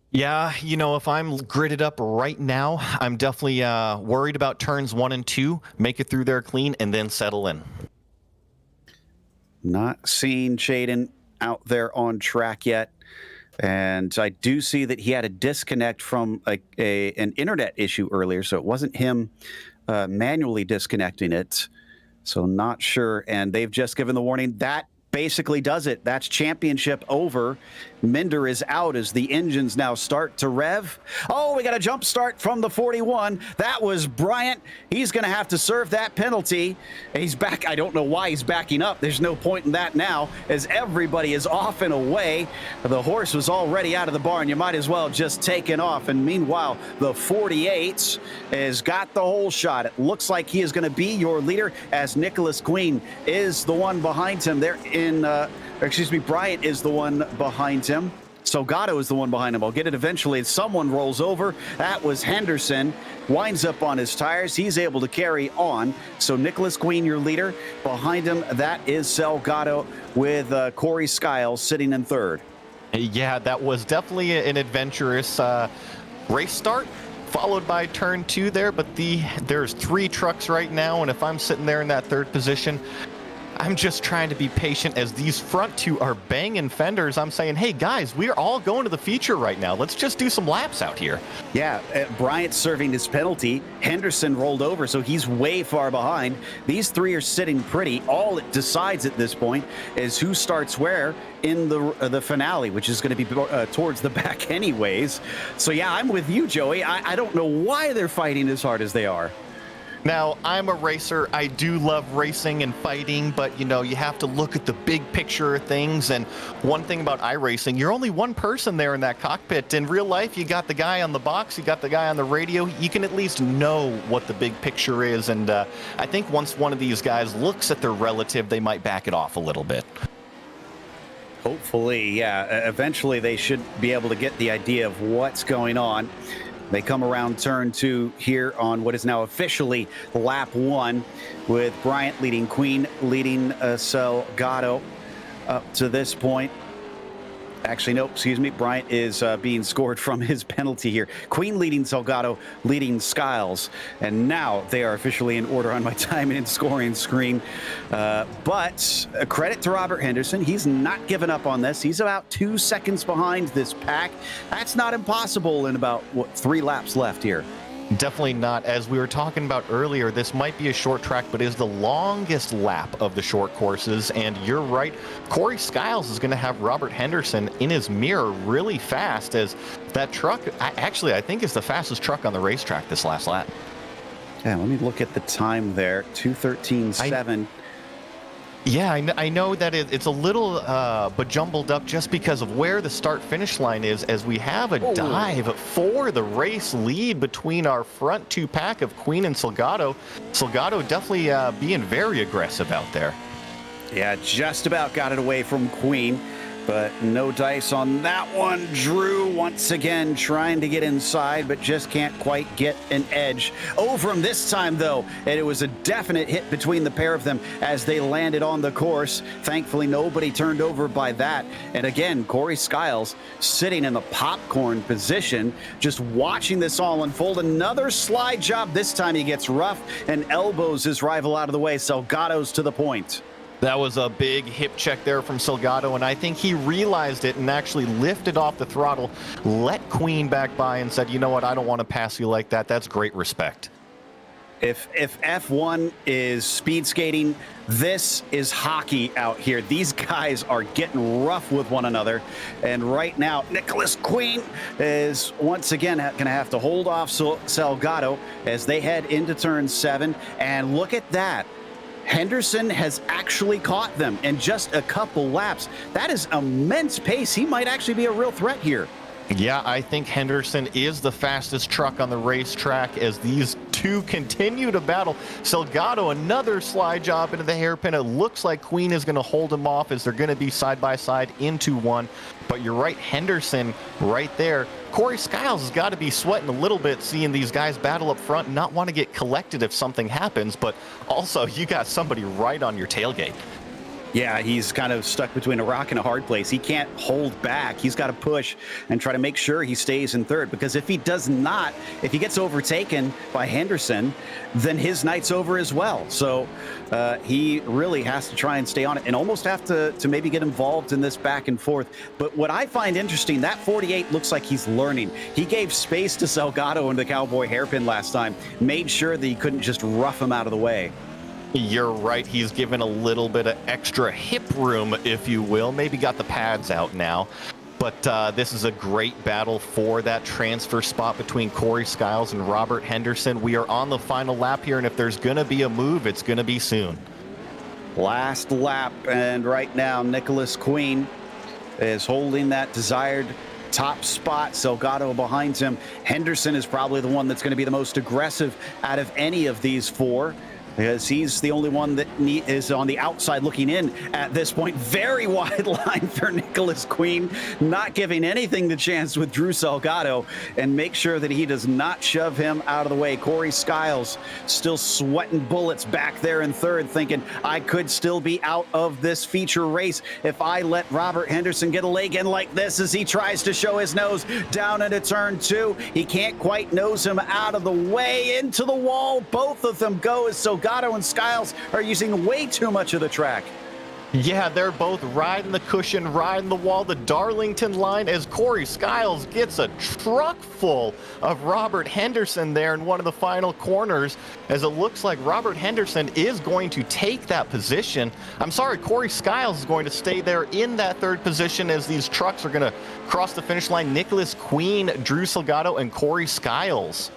Yeah, you know, if I'm gridded up right now, I'm definitely worried about turns 1 and 2, make it through there clean, and then settle in. Not seeing Shaden out there on track yet. And I do see that he had a disconnect from an internet issue earlier, so it wasn't him manually disconnecting it. So not sure. And they've just given the warning. That basically does it. That's championship over. Minder is out as the engines now start to rev. Oh, we got a jump start from the 41. That was Bryant. He's going to have to serve that penalty. He's back. I don't know why he's backing up. There's no point in that now, as everybody is off and away. The horse was already out of the barn. You might as well just take it off. And meanwhile, the 48 has got the whole shot. It looks like he is going to be your leader, as Nicholas Queen is the one behind him there Bryant is the one behind him. Salgado is the one behind him. I'll get it eventually. Someone rolls over. That was Henderson. Winds up on his tires. He's able to carry on. So Nicholas Queen, your leader. Behind him, that is Salgado, with Corey Skiles sitting in third. Yeah, that was definitely an adventurous race start, followed by turn 2 there. But there's 3 trucks right now, and if I'm sitting there in that third position, I'm just trying to be patient as these front 2 are banging fenders. I'm saying, hey, guys, we're all going to the feature right now. Let's just do some laps out here. Yeah, Bryant serving his penalty. Henderson rolled over, so he's way far behind. These 3 are sitting pretty. All it decides at this point is who starts where in the finale, which is going to be towards the back anyways. So, yeah, I'm with you, Joey. I don't know why they're fighting as hard as they are. Now, I'm a racer. I do love racing and fighting, but, you know, you have to look at the big picture of things. And one thing about iRacing, you're only one person there in that cockpit. In real life, you got the guy on the box, you got the guy on the radio. You can at least know what the big picture is. And I think once one of these guys looks at their relative, they might back it off a little bit. Hopefully, yeah. Eventually, they should be able to get the idea of what's going on. They come around turn 2 here on what is now officially lap 1, with Bryant leading Queen, leading Salgado up to this point. Actually, no, excuse me. Bryant is being scored from his penalty here. Queen leading Salgado, leading Skiles. And now they are officially in order on my timing and scoring screen. But credit to Robert Henderson. He's not given up on this. He's about 2 seconds behind this pack. That's not impossible in about, 3 laps left here. Definitely not. As we were talking about earlier, this might be a short track, but is the longest lap of the short courses. And you're right, Corey Skiles is going to have Robert Henderson in his mirror really fast, as that truck, I think is the fastest truck on the racetrack this last lap. Yeah, let me look at the time there. 2:13.7. Yeah, I know that it's a little bejumbled up just because of where the start-finish line is, as we have a dive for the race lead between our front 2 pack of Queen and Salgado. Salgado definitely being very aggressive out there. Yeah, just about got it away from Queen, but no dice on that one. Drew once again trying to get inside, but just can't quite get an edge over him this time, though. And it was a definite hit between the pair of them as they landed on the course. Thankfully, nobody turned over by that. And again, Corey Skiles sitting in the popcorn position, just watching this all unfold. Another slide job. This time he gets rough and elbows his rival out of the way. Salgado's to the point. That was a big hip check there from Salgado, and I think he realized it and actually lifted off the throttle, let Queen back by, and said, you know what, I don't want to pass you like that. That's great respect. If F1 is speed skating, this is hockey out here. These guys are getting rough with one another. And right now, Nicholas Queen is once again going to have to hold off Salgado as they head into turn 7. And look at that. Henderson has actually caught them in just a couple laps. That is immense pace. He might actually be a real threat here. Yeah, I think Henderson is the fastest truck on the racetrack as these two continue to battle. Salgado, another slide job into the hairpin. It looks like Queen is going to hold him off as they're going to be side by side into one. But you're right, Henderson right there. Corey Skiles has got to be sweating a little bit seeing these guys battle up front and not want to get collected if something happens. But also, you got somebody right on your tailgate. Yeah, he's kind of stuck between a rock and a hard place. He can't hold back. He's got to push and try to make sure he stays in third, because if he does not, if he gets overtaken by Henderson, then his night's over as well. So he really has to try and stay on it and almost have to maybe get involved in this back and forth. But what I find interesting, that 48 looks like he's learning. He gave space to Salgado in the Cowboy hairpin last time, made sure that he couldn't just rough him out of the way. You're right. He's given a little bit of extra hip room, if you will. Maybe got the pads out now. But this is a great battle for that transfer spot between Corey Skiles and Robert Henderson. We are on the final lap here, and if there's going to be a move, it's going to be soon. Last lap, and right now, Nicholas Queen is holding that desired top spot. Salgado behind him. Henderson is probably the one that's going to be the most aggressive out of any of these four, because he's the only one that is on the outside looking in at this point. Very wide line for Nicholas Queen, not giving anything the chance with Drew Salgado, and make sure that he does not shove him out of the way. Corey Skiles still sweating bullets back there in third, thinking, I could still be out of this feature race if I let Robert Henderson get a leg in like this, as he tries to show his nose down into turn 2. He can't quite nose him out of the way into the wall. Both of them go as Salgado and Skiles are using way too much of the track. Yeah, they're both riding the cushion, riding the wall, the Darlington line, as Corey Skiles gets a truck full of Robert Henderson there in one of the final corners, as it looks like Robert Henderson is going to take that position. I'm sorry, Corey Skiles is going to stay there in that third position as these trucks are going to cross the finish line. Nicholas Queen, Drew Salgado, and Corey Skiles.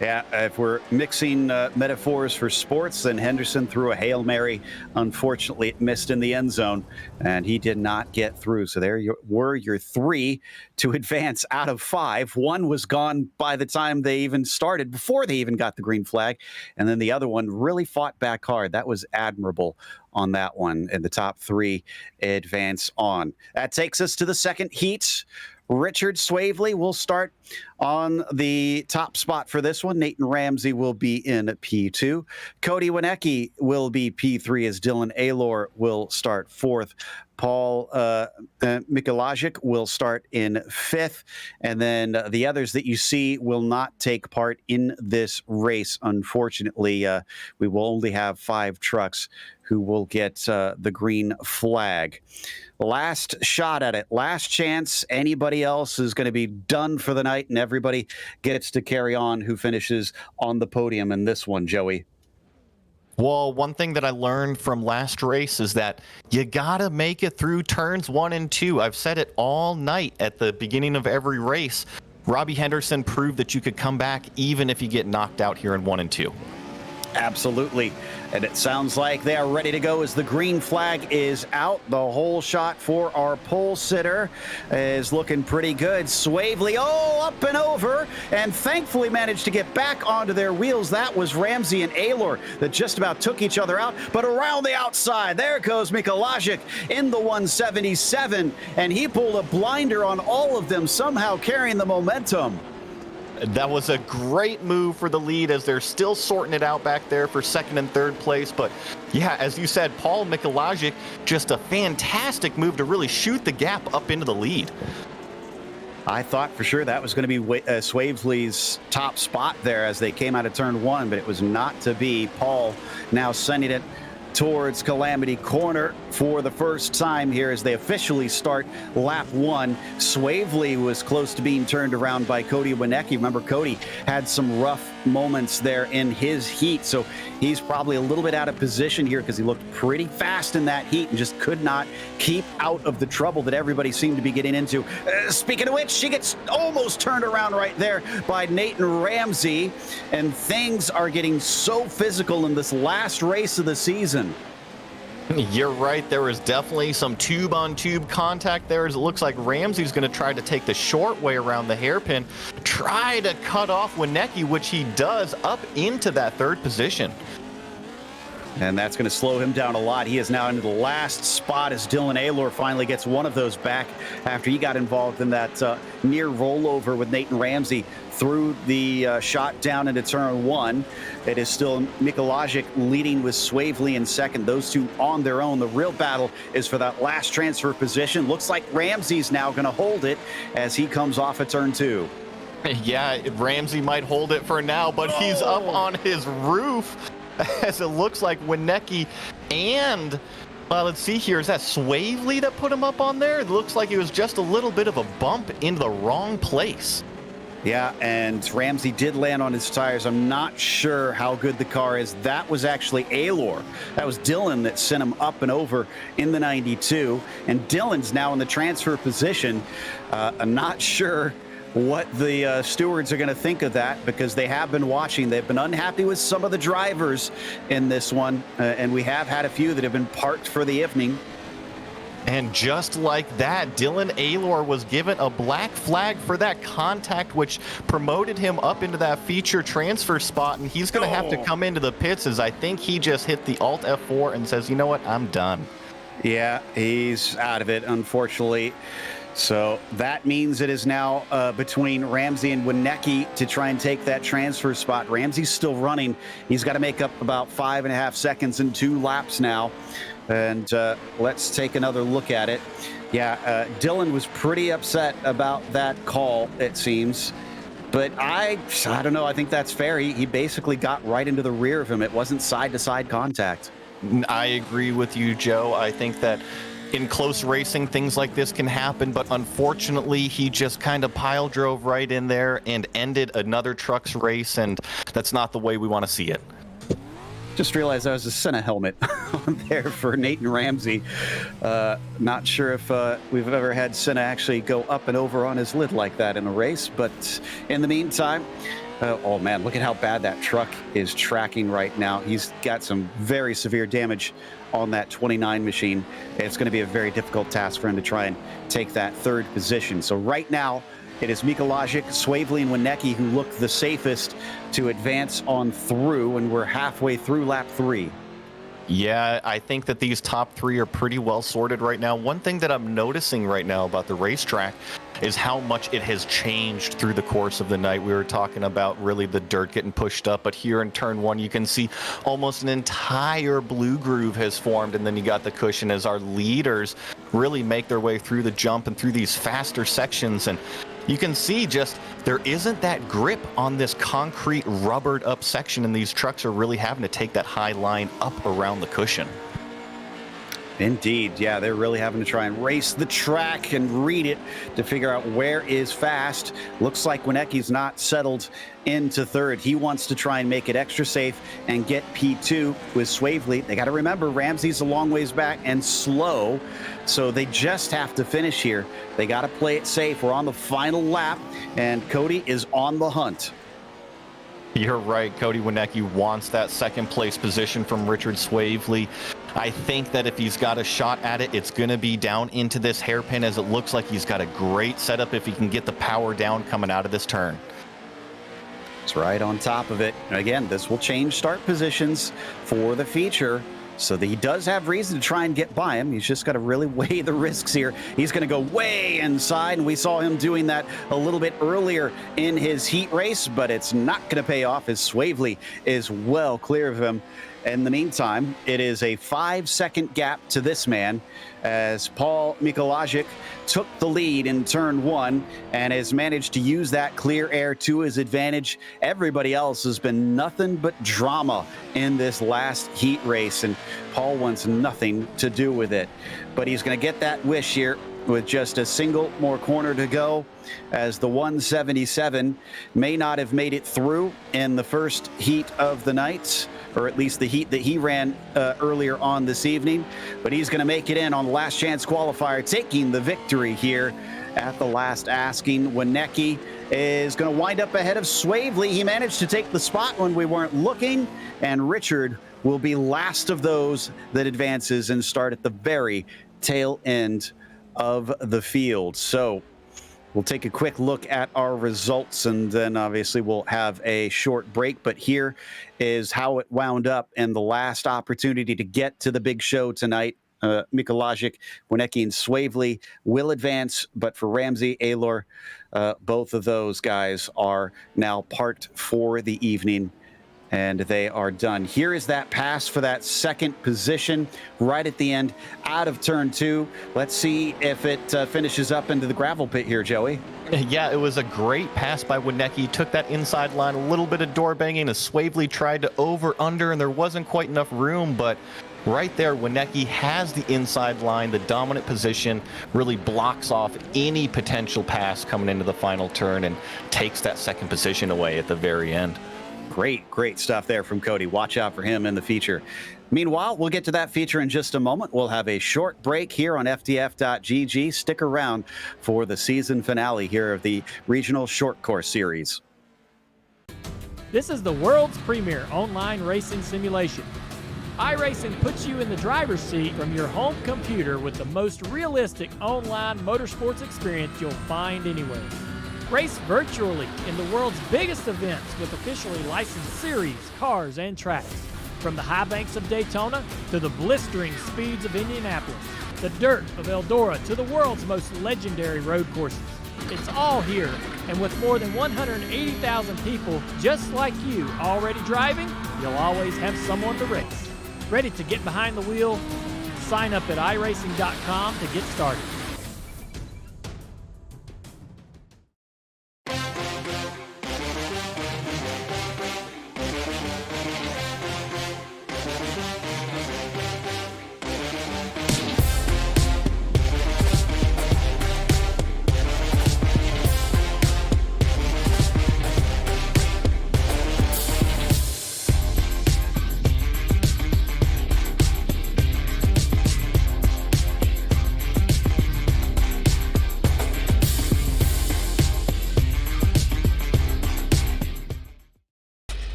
Yeah, if we're mixing metaphors for sports, then Henderson threw a Hail Mary. Unfortunately, it missed in the end zone, and he did not get through. So there were your 3 to advance out of 5. One was gone by the time they even started, before they even got the green flag. And then the other one really fought back hard. That was admirable on that one. And the top 3 advance on. That takes us to the second heat. Richard Swavely will start on the top spot for this one. Nathan Ramsey will be in P2. Cody Wienecke will be P3 as Dylan Aylor will start 4th Paul Mikulajic will start in 5th, and then the others that you see will not take part in this race. Unfortunately, we will only have 5 trucks who will get the green flag. Last shot at it, last chance. Anybody else is going to be done for the night, and everybody gets to carry on who finishes on the podium in this one, Joey. Well, one thing that I learned from last race is that you gotta make it through turns 1 and 2. I've said it all night at the beginning of every race. Robbie Henderson proved that you could come back even if you get knocked out here in 1 and 2. Absolutely. And it sounds like they are ready to go as the green flag is out. The whole shot for our pole sitter is looking pretty good. Swavely, up and over, and thankfully managed to get back onto their wheels. That was Ramsey and Aylor that just about took each other out. But around the outside, there goes Mikulajic in the 177, and he pulled a blinder on all of them, somehow carrying the momentum. That was a great move for the lead as they're still sorting it out back there for 2nd and 3rd place. But yeah, as you said, Paul Mikulajic, just a fantastic move to really shoot the gap up into the lead. I thought for sure that was going to be Swavely's top spot there as they came out of turn 1, but it was not to be. Paul now sending it towards Calamity Corner for the first time here as they officially start lap 1. Swavely was close to being turned around by Cody Wienecke. Remember, Cody had some rough moments there in his heat, so he's probably a little bit out of position here because he looked pretty fast in that heat and just could not keep out of the trouble that everybody seemed to be getting into. Speaking of which, she gets almost turned around right there by Nathan Ramsey, and things are getting so physical in this last race of the season. You're right. There was definitely some tube-on-tube contact there as it looks like Ramsey's going to try to take the short way around the hairpin, try to cut off Wienecke, which he does up into that 3rd position. And that's going to slow him down a lot. He is now into the last spot as Dylan Aylor finally gets one of those back after he got involved in that near rollover with Nathan Ramsey through the shot down into turn 1. It is still Mikulajic leading with Swavely in 2nd. Those two on their own. The real battle is for that last transfer position. Looks like Ramsey's now going to hold it as he comes off of turn 2. Yeah, Ramsey might hold it for now, but he's up on his roof. As it looks like Wienecke and, let's see here, is that Swavely that put him up on there? It looks like it was just a little bit of a bump into the wrong place. Yeah, and Ramsey did land on his tires. I'm not sure how good the car is. That was actually Aylor. That was Dylan that sent him up and over in the 92. And Dylan's now in the transfer position. I'm not sure what the stewards are going to think of that because they have been watching. They've been unhappy with some of the drivers in this one, and we have had a few that have been parked for the evening. And just like that, Dylan Aylor was given a black flag for that contact, which promoted him up into that feature transfer spot, and he's going to have to come into the pits as I think he just hit the Alt F4 and says, you know what, I'm done. Yeah, he's out of it, unfortunately. So that means it is now between Ramsey and Wienecke to try and take that transfer spot. Ramsey's still running. He's got to make up about 5.5 seconds in 2 laps now. And let's take another look at it. Yeah, Dylan was pretty upset about that call, it seems. But I don't know. I think that's fair. He basically got right into the rear of him. It wasn't side-to-side contact. I agree with you, Joe. I think that in close racing, things like this can happen, but unfortunately, he just kind of pile drove right in there and ended another truck's race, and that's not the way we want to see it. Just realized that was a Senna helmet on there for Nathan Ramsey. Not sure if we've ever had Senna actually go up and over on his lid like that in a race, but in the meantime, oh man, look at how bad that truck is tracking right now. He's got some very severe damage on that 29 machine. It's going to be a very difficult task for him to try and take that 3rd position. So right now, it is Mikulajic, Swavely, and Wienecke who look the safest to advance on through, and we're halfway through lap 3. Yeah, I think that these top 3 are pretty well sorted right now. One thing that I'm noticing right now about the racetrack is how much it has changed through the course of the night. We were talking about really the dirt getting pushed up, but here in turn 1, you can see almost an entire blue groove has formed, and then you got the cushion as our leaders really make their way through the jump and through these faster sections. And you can see just there isn't that grip on this concrete rubbered up section, and these trucks are really having to take that high line up around the cushion. Indeed, yeah, they're really having to try and race the track and read it to figure out where is fast. Looks like Winecki's not settled into third. He wants to try and make it extra safe and get P2 with Swavely. They got to remember Ramsey's a long ways back and slow, so they just have to finish here. They got to play it safe. We're on the final lap, and Cody is on the hunt. You're right. Cody Winecki wants that second place position from Richard Swavely. I think that if he's got a shot at it, it's going to be down into this hairpin, as it looks like he's got a great setup if he can get the power down coming out of this turn. It's right on top of it. And again, this will change start positions for the feature, so that he does have reason to try and get by him. He's just got to really weigh the risks here. He's going to go way inside, and we saw him doing that a little bit earlier in his heat race, but it's not going to pay off as Swavely is well clear of him. In the meantime, it is a 5-second gap to this man as Paul Mikolajic took the lead in turn 1 and has managed to use that clear air to his advantage. Everybody else has been nothing but drama in this last heat race, and Paul wants nothing to do with it. But he's going to get that wish here with just a single more corner to go, as the 177 may not have made it through in the first heat of the night, or at least the heat that he ran earlier on this evening. But he's going to make it in on the last chance qualifier, taking the victory here at the last asking. Winecki is going to wind up ahead of Swavely. He managed to take the spot when we weren't looking, and Richard will be last of those that advances and start at the very tail end of the field. So we'll take a quick look at our results, and then obviously we'll have a short break. But here is how it wound up in the last opportunity to get to the big show tonight. Mikolajic, Winecki, and Swavely will advance, but for Ramsey, Aylor, both of those guys are now parked for the evening, and they are done. Here is that pass for that second position right at the end, out of turn 2. Let's see if it finishes up into the gravel pit here, Joey. Yeah, it was a great pass by Winecki. Took that inside line, a little bit of door banging as Swavely tried to over-under, and there wasn't quite enough room, but right there, Winecki has the inside line, the dominant position, really blocks off any potential pass coming into the final turn and takes that second position away at the very end. Great stuff there from Cody. Watch out for him in the feature. Meanwhile, we'll get to that feature in just a moment. We'll have a short break here on FTF.GG. Stick around for the season finale here of the Regional Short Course Series. This is the world's premier online racing simulation. iRacing puts you in the driver's seat from your home computer with the most realistic online motorsports experience you'll find anywhere. Race virtually in the world's biggest events with officially licensed series, cars, and tracks. From the high banks of Daytona to the blistering speeds of Indianapolis, the dirt of Eldora to the world's most legendary road courses. It's all here, and with more than 180,000 people just like you already driving, you'll always have someone to race. Ready to get behind the wheel? Sign up at iRacing.com to get started.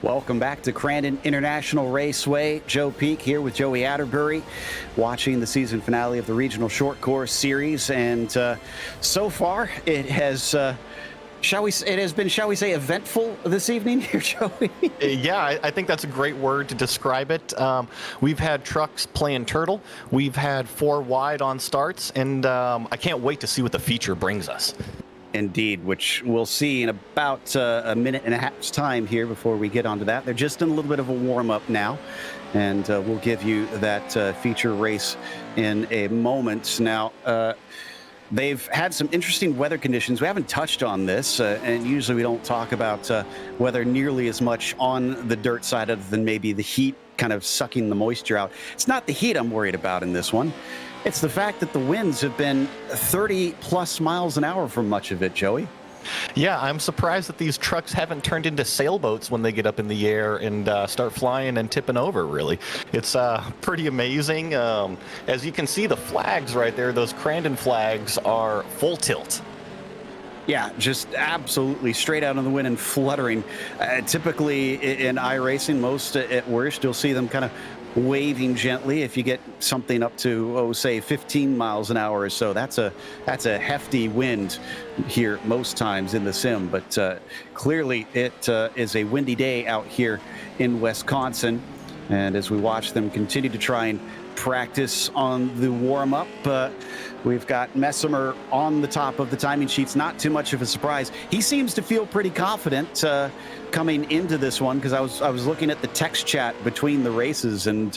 Welcome back to Crandon International Raceway. Joe Peak here with Joey Atterbury, watching the season finale of the Regional Short Course Series. And so far, it has, shall we say, eventful this evening here, Joey? Yeah, I think that's a great word to describe it. We've had trucks playing turtle. We've had 4 wide on starts, and I can't wait to see what the feature brings us. Indeed, which we'll see in about a minute and a half's time here before we get onto that. They're just in a little bit of a warm-up now, and we'll give you that feature race in a moment. Now, they've had some interesting weather conditions. We haven't touched on this, and usually we don't talk about weather nearly as much on the dirt side other than maybe the heat kind of sucking the moisture out. It's not the heat I'm worried about in this one. It's the fact that the winds have been 30-plus miles an hour for much of it, Joey. Yeah, I'm surprised that these trucks haven't turned into sailboats when they get up in the air and start flying and tipping over, really. It's pretty amazing. As you can see, the flags right there, those Crandon flags are full tilt. Yeah, just absolutely straight out of the wind and fluttering. Typically in iRacing, most at worst, you'll see them kind of waving gently. If you get something up to, say 15 miles an hour or so, that's a hefty wind here most times in the sim. But clearly it is a windy day out here in Wisconsin. And as we watch them continue to try and practice on the warm-up, we've got Messimer on the top of the timing sheets. Not too much of a surprise. He seems to feel pretty confident coming into this one, because I was looking at the text chat between the races and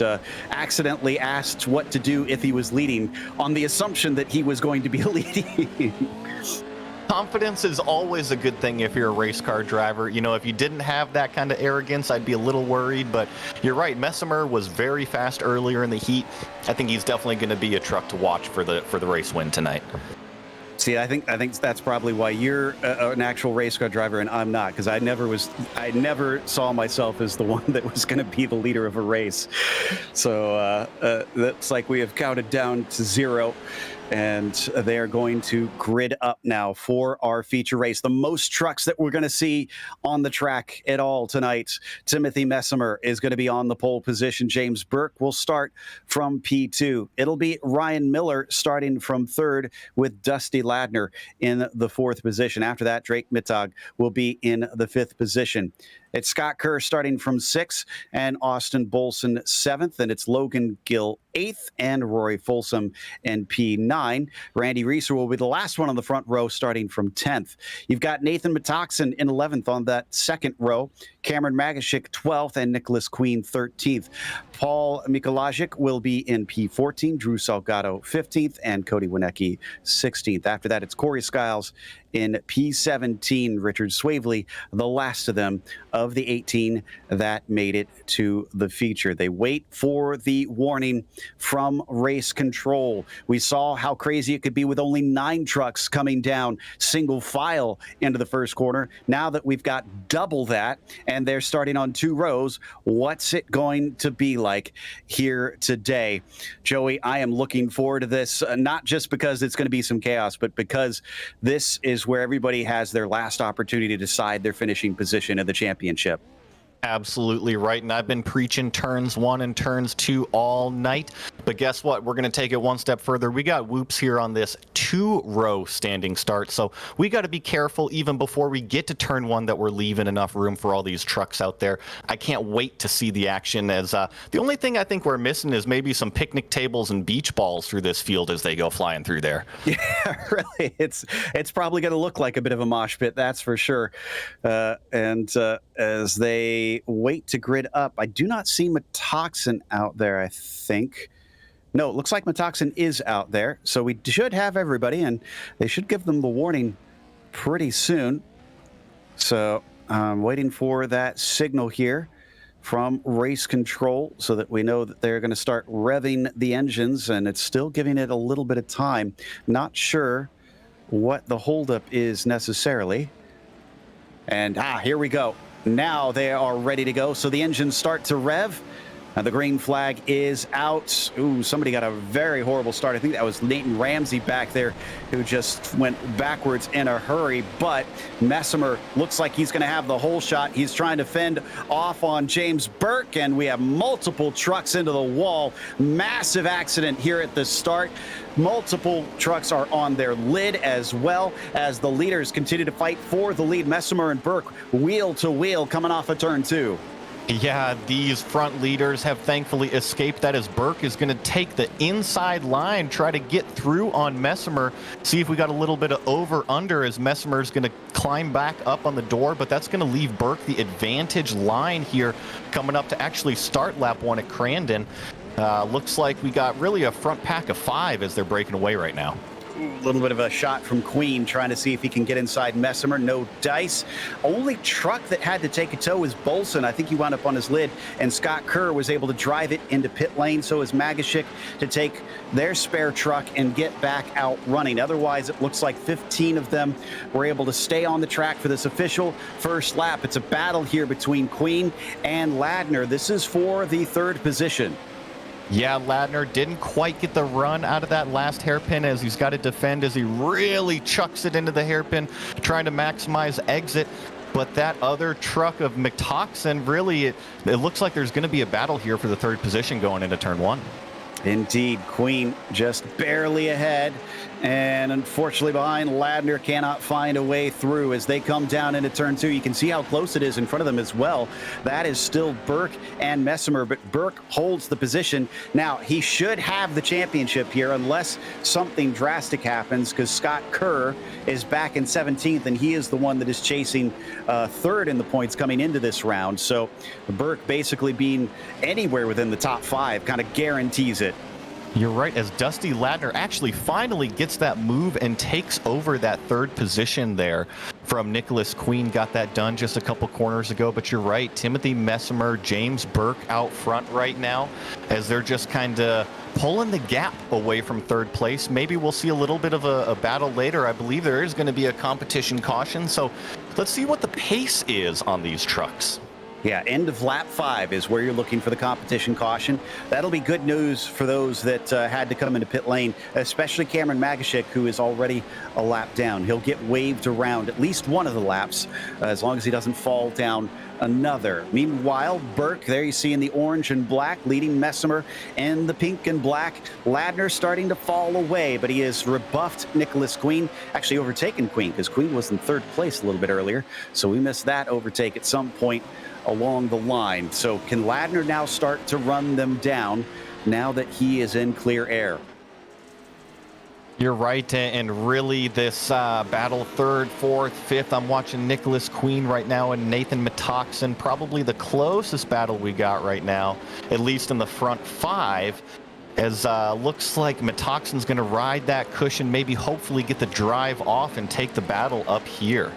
accidentally asked what to do if he was leading, on the assumption that he was going to be leading. Confidence is always a good thing if you're a race car driver. You know, if you didn't have that kind of arrogance, I'd be a little worried. But you're right, Messimer was very fast earlier in the heat. I think he's definitely going to be a truck to watch for the race win tonight. See, I think that's probably why you're an actual race car driver and I'm not, because I never saw myself as the one that was going to be the leader of a race. So that's like we have counted down to 0. And they are going to grid up now for our feature race. The most trucks that we're going to see on the track at all tonight. Timothy Messimer is going to be on the pole position. James Burke will start from P2. It'll be Ryan Miller starting from 3rd with Dusty Ladner in the 4th position. After that, Drake Mittag will be in the 5th position. It's Scott Kerr starting from 6th and Austin Bolson 7th. And it's Logan Gill 8th and Rory Folsom in P9. Randy Reeser will be the last one on the front row starting from 10th. You've got Nathan Metoxen in 11th on that 2nd row. Cameron Magashik 12th and Nicholas Queen 13th. Paul Mikolajic will be in P14. Drew Salgado 15th and Cody Winecki 16th. After that, it's Corey Skiles in P17. Richard Swavely, the last of them of the 18 that made it to the feature. They wait for the warning from race control. We saw how crazy it could be with only 9 trucks coming down single file into the first corner. Now that we've got double that and they're starting on 2 rows, what's it going to be like here today? Joey, I am looking forward to this, not just because it's going to be some chaos, but because this is where everybody has their last opportunity to decide their finishing position in the championship. Absolutely right. And I've been preaching turns 1 and turns 2 all night. But guess what? We're going to take it one step further. We got whoops here on this 2-row standing start. So we got to be careful even before we get to turn 1 that we're leaving enough room for all these trucks out there. I can't wait to see the action, as the only thing I think we're missing is maybe some picnic tables and beach balls through this field as they go flying through there. Yeah, really. It's probably going to look like a bit of a mosh pit, that's for sure. As they wait to grid up, I do not see Metoxen out there, I think. No, it looks like Metoxen is out there. So we should have everybody, and they should give them the warning pretty soon. So I'm waiting for that signal here from race control so that we know that they're going to start revving the engines, and it's still giving it a little bit of time. Not sure what the holdup is necessarily. And here we go. Now they are ready to go. So the engines start to rev. And the green flag is out. Ooh, somebody got a very horrible start. I think that was Nathan Ramsey back there who just went backwards in a hurry. But Messimer looks like he's going to have the whole shot. He's trying to fend off on James Burke, and we have multiple trucks into the wall. Massive accident here at the start. Multiple trucks are on their lid as well as the leaders continue to fight for the lead. Messimer and Burke wheel to wheel coming off of turn 2. Yeah, these front leaders have thankfully escaped that, as Burke is going to take the inside line, try to get through on Messimer. See if we got a little bit of over-under as Messimer is going to climb back up on the door, but that's going to leave Burke the advantage line here coming up to actually start lap 1 at Crandon. Looks like we got really a front pack of 5 as they're breaking away right now. A little bit of a shot from Queen trying to see if he can get inside Messimer. No dice. Only truck that had to take a tow is Bolson. I think he wound up on his lid, and Scott Kerr was able to drive it into pit lane. So is Magashik to take their spare truck and get back out running. Otherwise, it looks like 15 of them were able to stay on the track for this official first lap. It's a battle here between Queen and Ladner. This is for the 3rd position. Yeah, Ladner didn't quite get the run out of that last hairpin, as he's got to defend as he really chucks it into the hairpin, trying to maximize exit. But that other truck of McToxin, really, it looks like there's going to be a battle here for the 3rd position going into turn 1. Indeed, Queen just barely ahead, and unfortunately behind. Ladner cannot find a way through as they come down into turn 2. You can see how close it is in front of them as well. That is still Burke and Messimer, but Burke holds the position. Now, he should have the championship here unless something drastic happens, because Scott Kerr is back in 17th, and he is the one that is chasing 3rd in the points coming into this round. So Burke basically being anywhere within the top 5 kind of guarantees it. You're right, as Dusty Ladner actually finally gets that move and takes over that 3rd position there from Nicholas Queen. Got that done just a couple corners ago, but you're right. Timothy Messimer, James Burke out front right now as they're just kind of pulling the gap away from 3rd place. Maybe we'll see a little bit of a battle later. I believe there is going to be a competition caution, so let's see what the pace is on these trucks. Yeah, end of lap 5 is where you're looking for the competition caution. That'll be good news for those that had to come into pit lane, especially Cameron Magashik, who is already a lap down. He'll get waved around at least one of the laps, as long as he doesn't fall down another. Meanwhile, Burke, there you see in the orange and black, leading Messimer in the pink and black. Ladner starting to fall away, but he has rebuffed Nicholas Queen, actually overtaken Queen, because Queen was in 3rd place a little bit earlier, so we missed that overtake at some point along the line. So can Ladner now start to run them down now that he is in clear air? You're right, and really this battle 3rd, 4th, 5th, I'm watching Nicholas Queen right now and Nathan Metoxen, probably the closest battle we got right now, at least in the front 5, as looks like Metoxen's going to ride that cushion, maybe hopefully get the drive off and take the battle up here.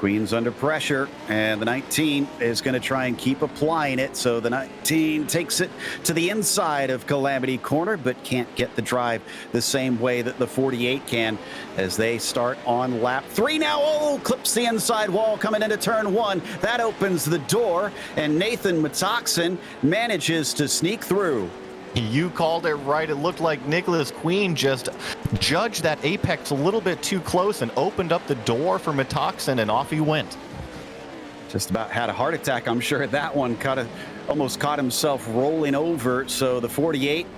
Queen's under pressure, and the 19 is going to try and keep applying it. So the 19 takes it to the inside of Calamity Corner, but can't get the drive the same way that the 48 can as they start on lap 3 now. Oh, clips the inside wall coming into turn 1. That opens the door, and Nathan Metoxen manages to sneak through. You called it right. It looked like Nicholas Queen just judged that apex a little bit too close and opened up the door for Metoxen, and off he went. Just about had a heart attack, I'm sure, at that one. Almost caught himself rolling over. So the 48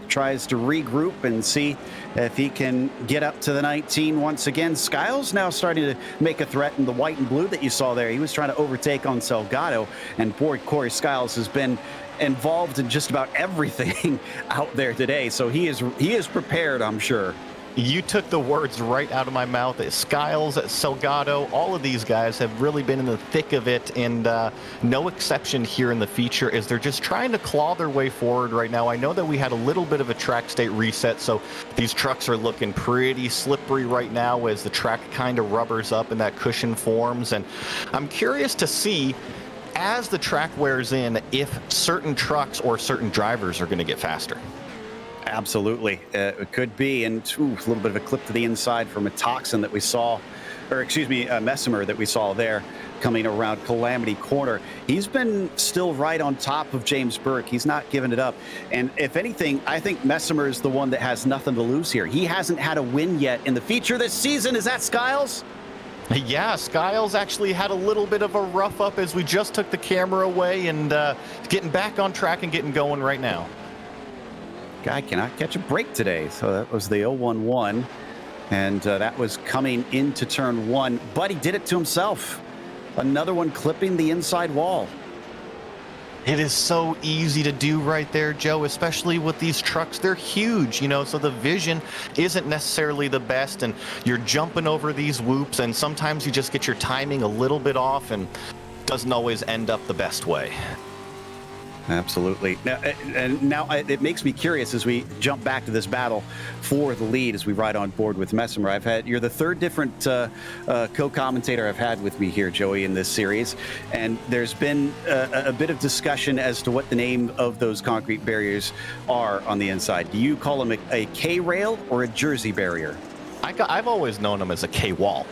tries to regroup and see if he can get up to the 19 once again. Skiles now starting to make a threat in the white and blue that you saw there. He was trying to overtake on Salgado, and poor Corey Skiles has been involved in just about everything out there today. So he is prepared, I'm sure. You took the words right out of my mouth. Skiles, Salgado, all of these guys have really been in the thick of it, and no exception here in the feature as they're just trying to claw their way forward right now. I know that we had a little bit of a track state reset, so these trucks are looking pretty slippery right now as the track kind of rubbers up and that cushion forms. And I'm curious to see, as the track wears in, if certain trucks or certain drivers are going to get faster. Absolutely. It could be. And a little bit of a clip to the inside from Metoxen that we saw or excuse me, Messimer that we saw there coming around Calamity Corner. He's been still right on top of James Burke. He's not giving it up. And if anything, I think Messimer is the one that has nothing to lose here. He hasn't had a win yet in the feature this season. Is that Skiles? Yeah, Skiles actually had a little bit of a rough up as we just took the camera away, and getting back on track and getting going right now. Guy cannot catch a break today. So that was the 0-1-1. And that was coming into turn 1. But he did it to himself. Another one clipping the inside wall. It is so easy to do right there, Joe, especially with these trucks. They're huge, you know, so the vision isn't necessarily the best, and you're jumping over these whoops, and sometimes you just get your timing a little bit off and doesn't always end up the best way. Absolutely. Now it makes me curious as we jump back to this battle for the lead as we ride on board with Messimer. You're the third different co-commentator I've had with me here, Joey, in this series. And there's been a bit of discussion as to what the name of those concrete barriers are on the inside. Do you call them a K-rail or a Jersey barrier? I've always known them as a K-wall.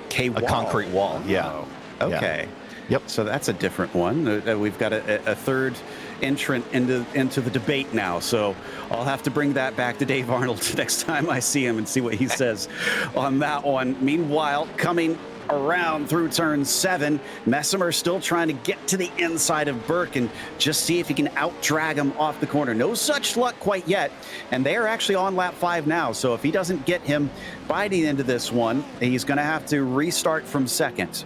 K-wall? A concrete wall, yeah. Okay. Yeah. Yep. So that's a different one. We've got a third entrant into the debate now. So I'll have to bring that back to Dave Arnold next time I see him and see what he says on that one. Meanwhile, coming around through turn 7, Messimer still trying to get to the inside of Burke and just see if he can out-drag him off the corner. No such luck quite yet. And they are actually on lap 5 now. So if he doesn't get him by the end of this one, he's going to have to restart from second.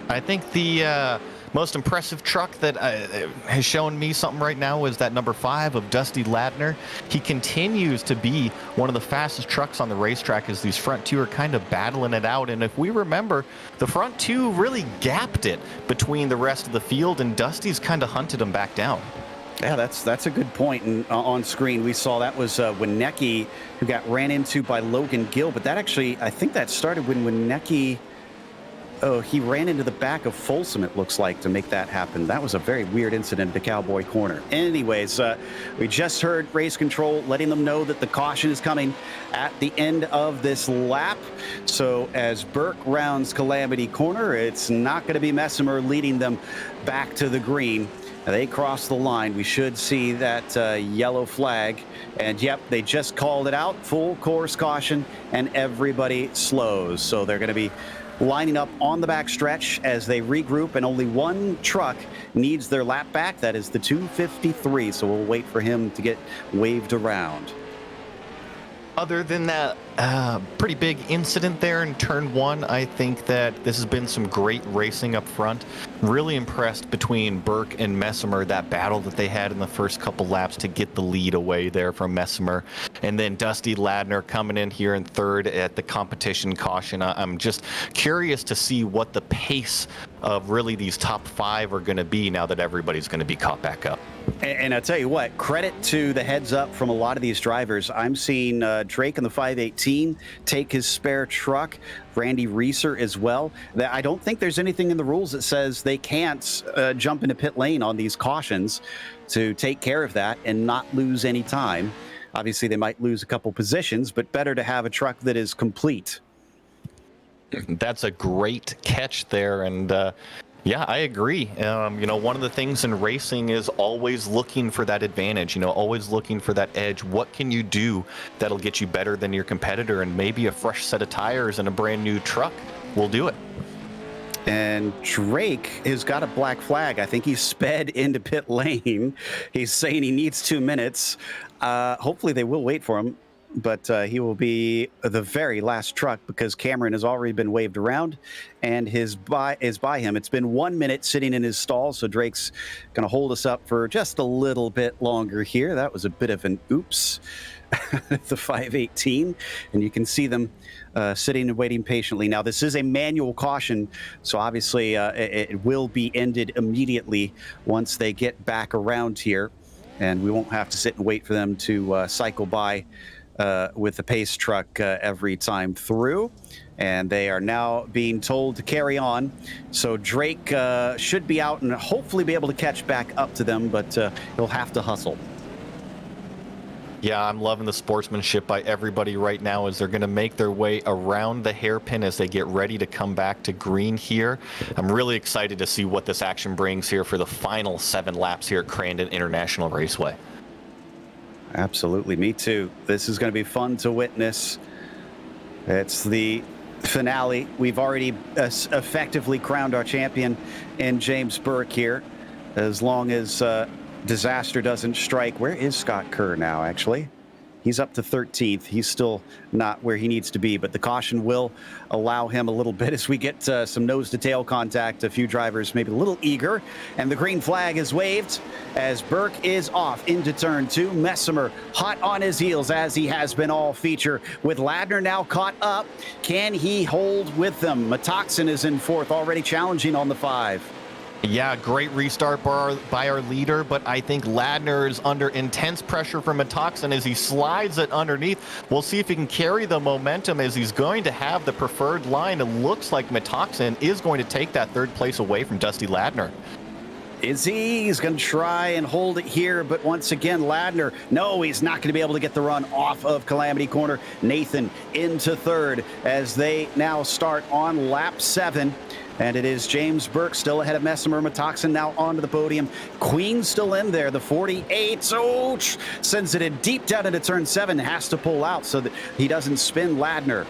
I think the most impressive truck that has shown me something right now is that number 5 of Dusty Ladner. He continues to be one of the fastest trucks on the racetrack as these front two are kind of battling it out. And if we remember, the front two really gapped it between the rest of the field, and Dusty's kind of hunted them back down. Yeah, that's a good point. And on screen, we saw that was Winnecke, who got ran into by Logan Gill. But that actually, I think that started when Winnecke... Oh, he ran into the back of Folsom, it looks like, to make that happen. That was a very weird incident at the Cowboy Corner. Anyways, we just heard race control letting them know that the caution is coming at the end of this lap. So as Burke rounds Calamity Corner, it's not going to be Messimer leading them back to the green. They cross the line. We should see that yellow flag. And yep, they just called it out. Full course caution, and everybody slows. So they're going to be lining up on the back stretch as they regroup, and only one truck needs their lap back. That is the 253, so we'll wait for him to get waved around. Other than that pretty big incident there in turn 1, I think that this has been some great racing up front. Really impressed between Burke and Messimer, that battle that they had in the first couple laps to get the lead away there from Messimer. And then Dusty Ladner coming in here in third at the competition caution. I'm just curious to see what the pace of really these top 5 are going to be now that everybody's going to be caught back up. And I'll tell you what, credit to the heads up from a lot of these drivers. I'm seeing Drake in the 518 take his spare truck, Randy Reeser as well. I don't think there's anything in the rules that says they can't jump into pit lane on these cautions to take care of that and not lose any time. Obviously, they might lose a couple positions, but better to have a truck that is complete. That's a great catch there, and yeah, I agree. You know, one of the things in racing is always looking for that advantage, you know, always looking for that edge. What can you do that'll get you better than your competitor? And maybe a fresh set of tires and a brand new truck will do it. And Drake has got a black flag. I think he's sped into pit lane. He's saying he needs 2 minutes. Hopefully they will wait for him. But he will be the very last truck because Cameron has already been waved around and is by him. It's been 1 minute sitting in his stall, so Drake's going to hold us up for just a little bit longer here. That was a bit of an oops. The 518, and you can see them sitting and waiting patiently. Now, this is a manual caution, so obviously it will be ended immediately once they get back around here, and we won't have to sit and wait for them to cycle by with the pace truck every time through. And they are now being told to carry on. So Drake should be out and hopefully be able to catch back up to them, but he'll have to hustle. Yeah, I'm loving the sportsmanship by everybody right now as they're going to make their way around the hairpin as they get ready to come back to green here. I'm really excited to see what this action brings here for the final 7 laps here at Crandon International Raceway. Absolutely, me too. This is going to be fun to witness. It's the finale. We've already effectively crowned our champion in James Burke here. As long as disaster doesn't strike. Where is Scott Kerr now, actually? He's up to 13th. He's still not where he needs to be, but the caution will allow him a little bit as we get some nose-to-tail contact. A few drivers maybe a little eager, and the green flag is waved as Burke is off into turn 2. Messimer hot on his heels as he has been all feature, with Ladner now caught up. Can he hold with them? Metoxen is in 4th, already challenging on the 5. Yeah, great restart by our leader, but I think Ladner is under intense pressure from Metoxen as he slides it underneath. We'll see if he can carry the momentum as he's going to have the preferred line. It looks like Metoxen is going to take that 3rd place away from Dusty Ladner. Is he? He's going to try and hold it here, but once again, Ladner, no, he's not going to be able to get the run off of Calamity Corner. Nathan into 3rd as they now start on lap 7. And it is James Burke still ahead of Messimer. Metoxen now onto the podium. Queen still in there, the 48. So sends it in deep down into turn 7. Has to pull out so that he doesn't spin Ladner.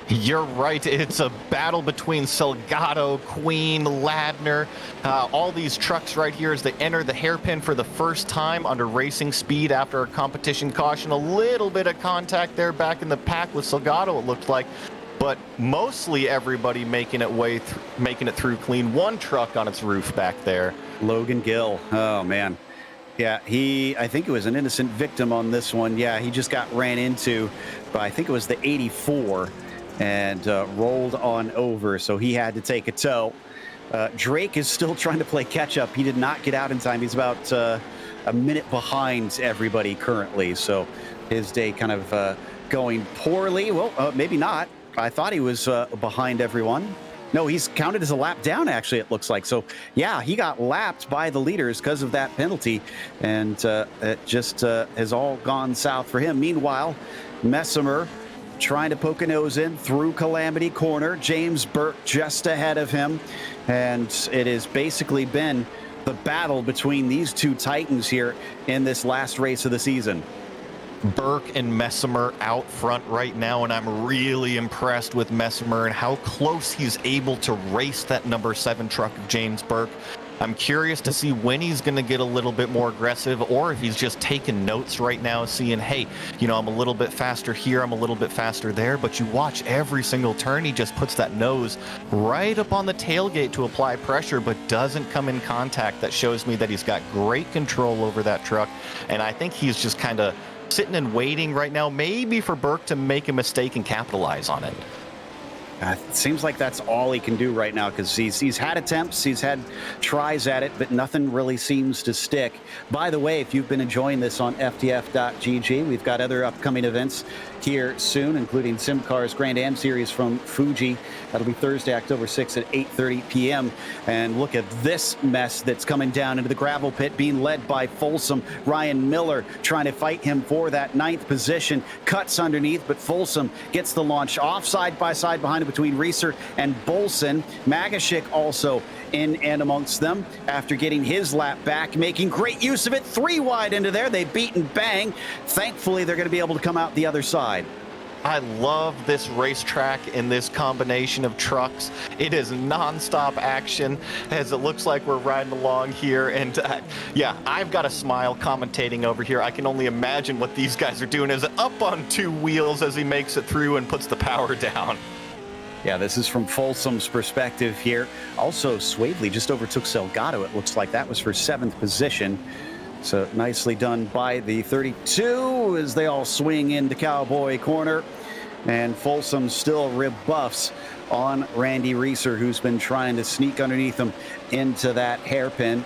You're right. It's a battle between Salgado, Queen, Ladner, all these trucks right here as they enter the hairpin for the first time under racing speed after a competition caution. A little bit of contact there back in the pack with Salgado, it looked like. But mostly everybody making it through clean. One truck on its roof back there. Logan Gill. Oh, man. Yeah, I think it was an innocent victim on this one. Yeah, he just got ran into by, I think it was the 84 and rolled on over. So he had to take a tow. Drake is still trying to play catch up. He did not get out in time. He's about a minute behind everybody currently. So his day kind of going poorly. Well, maybe not. I thought he was behind everyone. No, he's counted as a lap down, actually, it looks like. So, yeah, he got lapped by the leaders because of that penalty, and it just has all gone south for him. Meanwhile, Messimer trying to poke a nose in through Calamity Corner. James Burke just ahead of him, and it has basically been the battle between these two titans here in this last race of the season. Burke and Messimer out front right now, and I'm really impressed with Messimer and how close he's able to race that number 7 truck of James Burke. I'm curious to see when he's going to get a little bit more aggressive, or if he's just taking notes right now, seeing, hey, you know, I'm a little bit faster here, I'm a little bit faster there, but you watch every single turn, he just puts that nose right up on the tailgate to apply pressure, but doesn't come in contact. That shows me that he's got great control over that truck, and I think he's just kind of sitting and waiting right now, maybe for Burke to make a mistake and capitalize on it. It seems like that's all he can do right now, because he's had attempts, he's had tries at it, but nothing really seems to stick. By the way, if you've been enjoying this on FTF.gg, we've got other upcoming events here soon, including SimCar's Grand Am Series from Fuji. That'll be Thursday, October 6th at 8:30 p.m. And look at this mess that's coming down into the gravel pit, being led by Folsom. Ryan Miller trying to fight him for that 9th position. Cuts underneath, but Folsom gets the launch off side by side behind him between Reeser and Bolson. Magashik also in and amongst them after getting his lap back, making great use of it. 3 wide into there. They beat and bang. Thankfully, they're going to be able to come out the other side. I love this racetrack and this combination of trucks. It is nonstop action as it looks like we're riding along here. And yeah, I've got a smile commentating over here. I can only imagine what these guys are doing as up on 2 wheels as he makes it through and puts the power down. Yeah, this is from Folsom's perspective here. Also, Swavely just overtook Salgado. It looks like that was for 7th position. So nicely done by the 32 as they all swing into Cowboy Corner. And Folsom still rebuffs on Randy Reeser, who's been trying to sneak underneath him into that hairpin.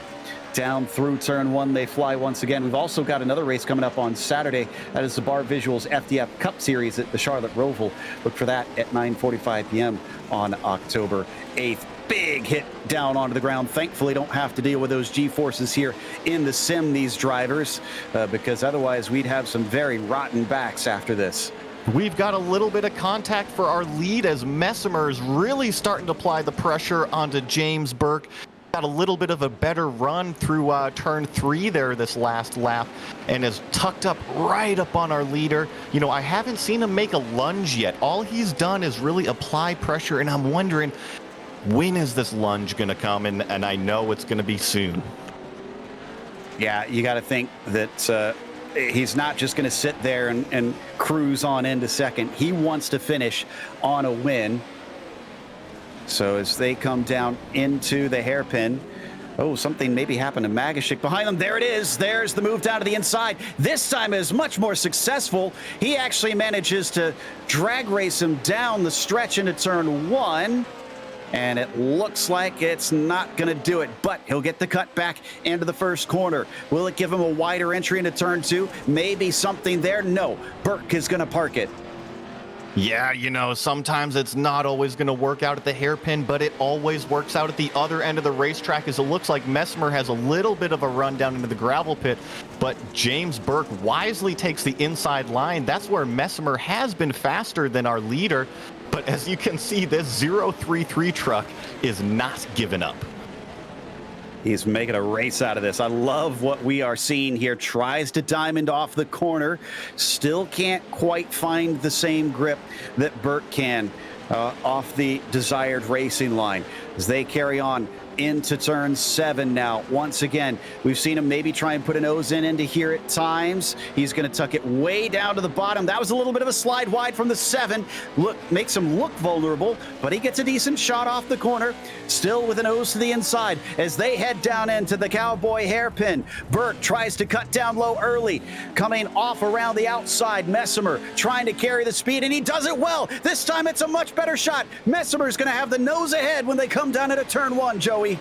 down through turn one. They fly once again. We've also got another race coming up on Saturday. That is the Bar Visuals FDF Cup Series at the Charlotte Roval. Look for that at 9:45 p.m. on October 8th. Big hit down onto the ground. Thankfully, don't have to deal with those G-forces here in the sim, these drivers, because otherwise we'd have some very rotten backs after this. We've got a little bit of contact for our lead as Messimer is really starting to apply the pressure onto James Burke. Got a little bit of a better run through turn 3 there this last lap and is tucked up right up on our leader. You know, I haven't seen him make a lunge yet. All he's done is really apply pressure, and I'm wondering, when is this lunge going to come? And I know it's going to be soon. Yeah, you got to think that he's not just going to sit there and cruise on into second. He wants to finish on a win. So as they come down into the hairpin, oh, something maybe happened to Magashik behind them. There it is. There's the move down to the inside. This time is much more successful. He actually manages to drag race him down the stretch into turn 1. And it looks like it's not going to do it, but he'll get the cut back into the first corner. Will it give him a wider entry into turn 2? Maybe something there. No, Burke is going to park it. Yeah, you know, sometimes it's not always going to work out at the hairpin, but it always works out at the other end of the racetrack, as it looks like Messimer has a little bit of a run down into the gravel pit, but James Burke wisely takes the inside line. That's where Messimer has been faster than our leader. But as you can see, this 033 truck is not giving up. He's making a race out of this. I love what we are seeing here. Tries to diamond off the corner. Still can't quite find the same grip that Burke can off the desired racing line. As they carry on into turn 7 now. Once again, we've seen him maybe try and put a nose into here at times. He's going to tuck it way down to the bottom. That was a little bit of a slide wide from the 7. Look, makes him look vulnerable, but he gets a decent shot off the corner. Still with a nose to the inside as they head down into the Cowboy hairpin. Burke tries to cut down low early, coming off around the outside. Messimer trying to carry the speed, and he does it well. This time it's a much better shot. Messimer's going to have the nose ahead when they come down into turn 1, Joey.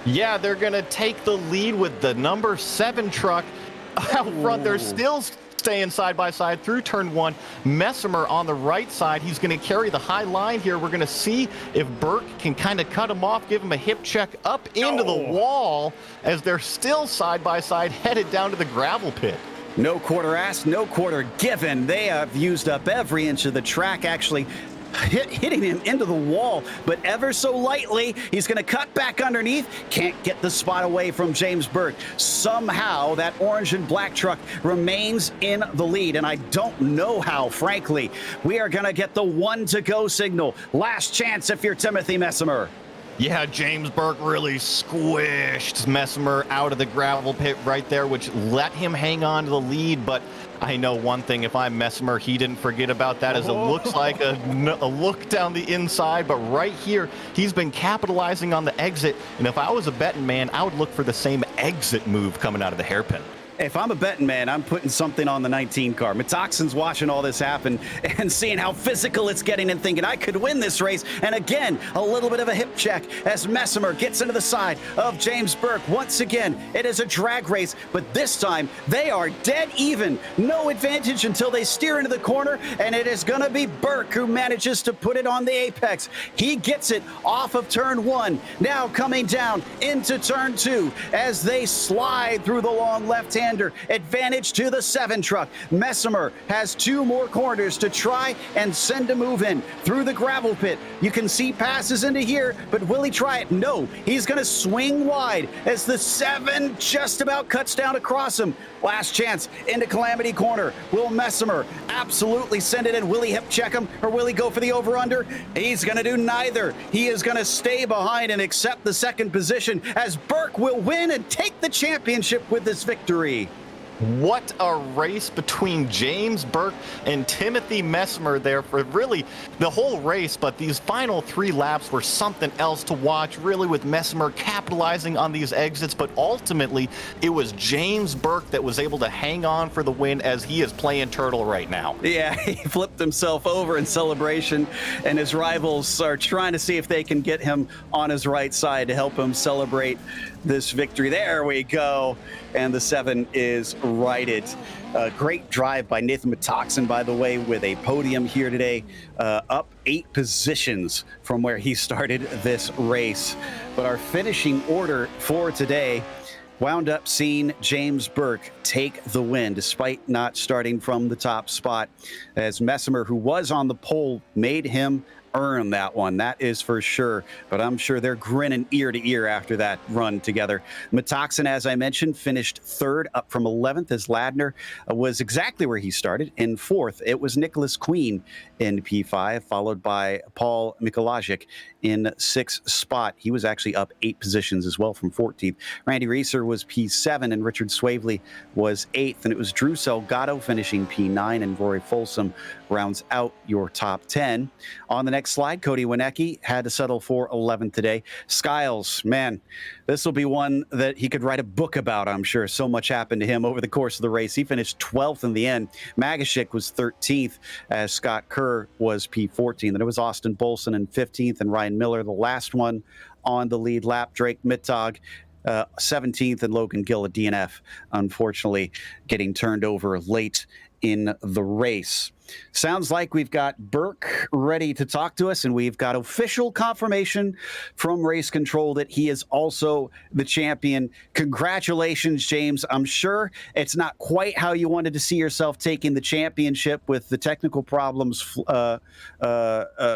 Yeah, they're going to take the lead with the number 7 truck out front. They're still staying side by side through turn 1. Messimer on the right side. He's going to carry the high line here. We're going to see if Burke can kind of cut him off, give him a hip check up into the wall as they're still side by side headed down to the gravel pit. No quarter asked, no quarter given. They have used up every inch of the track, actually hitting him into the wall, but ever so lightly. He's going to cut back underneath. Can't get the spot away from James Burke. Somehow that orange and black truck remains in the lead, and I don't know how, frankly. We are going to get the 1 to go signal. Last chance if you're Timothy Messimer. Yeah, James Burke really squished Messimer out of the gravel pit right there, which let him hang on to the lead. But I know one thing, if I'm Messimer, he didn't forget about that, as it looks like a look down the inside. But right here, he's been capitalizing on the exit. And if I was a betting man, I would look for the same exit move coming out of the hairpin. If I'm a betting man, I'm putting something on the 19 car. Metoxin's watching all this happen and seeing how physical it's getting and thinking, I could win this race. And again, a little bit of a hip check as Messimer gets into the side of James Burke. Once again, it is a drag race, but this time they are dead even. No advantage until they steer into the corner, and it is going to be Burke who manages to put it on the apex. He gets it off of turn 1, now coming down into turn 2 as they slide through the long left-hand. Advantage to the 7 truck. Messimer has 2 more corners to try and send a move in through the gravel pit. You can see passes into here, but will he try it? No, he's going to swing wide as the 7 just about cuts down across him. Last chance into Calamity Corner. Will Messimer absolutely send it in? Will he hip check him, or will he go for the over-under? He's going to do neither. He is going to stay behind and accept the 2nd position as Burke will win and take the championship with this victory. What a race between James Burke and Timothy Messmer there for really the whole race, but these final 3 laps were something else to watch, really, with Messmer capitalizing on these exits, but ultimately it was James Burke that was able to hang on for the win as he is playing turtle right now. Yeah, he flipped himself over in celebration, and his rivals are trying to see if they can get him on his right side to help him celebrate this victory. There we go. And the 7 is righted. Great drive by Nathan Metaxen, by the way, with a podium here today, up 8 positions from where he started this race. But our finishing order for today wound up seeing James Burke take the win, despite not starting from the top spot, as Messmer, who was on the pole, made him earn that one. That is for sure. But I'm sure they're grinning ear to ear after that run together. Metaxen, as I mentioned, finished 3rd, up from 11th, as Ladner was exactly where he started. In 4th, it was Nicholas Queen in P5, followed by Paul Mikolajic in 6th spot. He was actually up 8 positions as well from 14th. Randy Reeser was P7, and Richard Swavely was 8th. And it was Drew Salgado finishing P9, and Rory Folsom rounds out your top 10. On the next slide, Cody Wienecke had to settle for 11th today. Skiles, man, this will be one that he could write a book about, I'm sure. So much happened to him over the course of the race. He finished 12th in the end. Magashik was 13th, as Scott Kerr was P14. Then it was Austin Bolson in 15th, and Ryan Miller, the last one on the lead lap. Drake Mittag 17th, and Logan Gill, a DNF, unfortunately getting turned over late in the race. Sounds like we've got Burke ready to talk to us, and we've got official confirmation from Race Control that he is also the champion. Congratulations, James. I'm sure it's not quite how you wanted to see yourself taking the championship, with the technical problems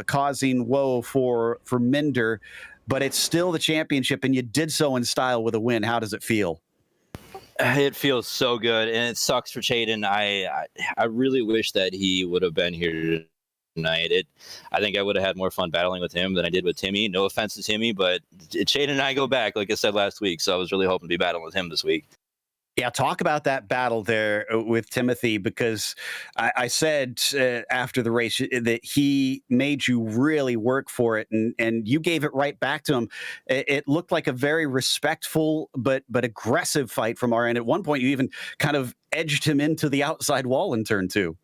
causing woe for Minder, but it's still the championship, and you did so in style with a win. How does it feel? It feels so good, and it sucks for Chaden. I really wish that he would have been here tonight. I think I would have had more fun battling with him than I did with Timmy. No offense to Timmy, but Chaden and I go back, like I said last week, so I was really hoping to be battling with him this week. Yeah, talk about that battle there with Timothy, because I said after the race that he made you really work for it, and you gave it right back to him. It looked like a very respectful but aggressive fight from our end. At one point, you even kind of edged him into the outside wall in turn 2.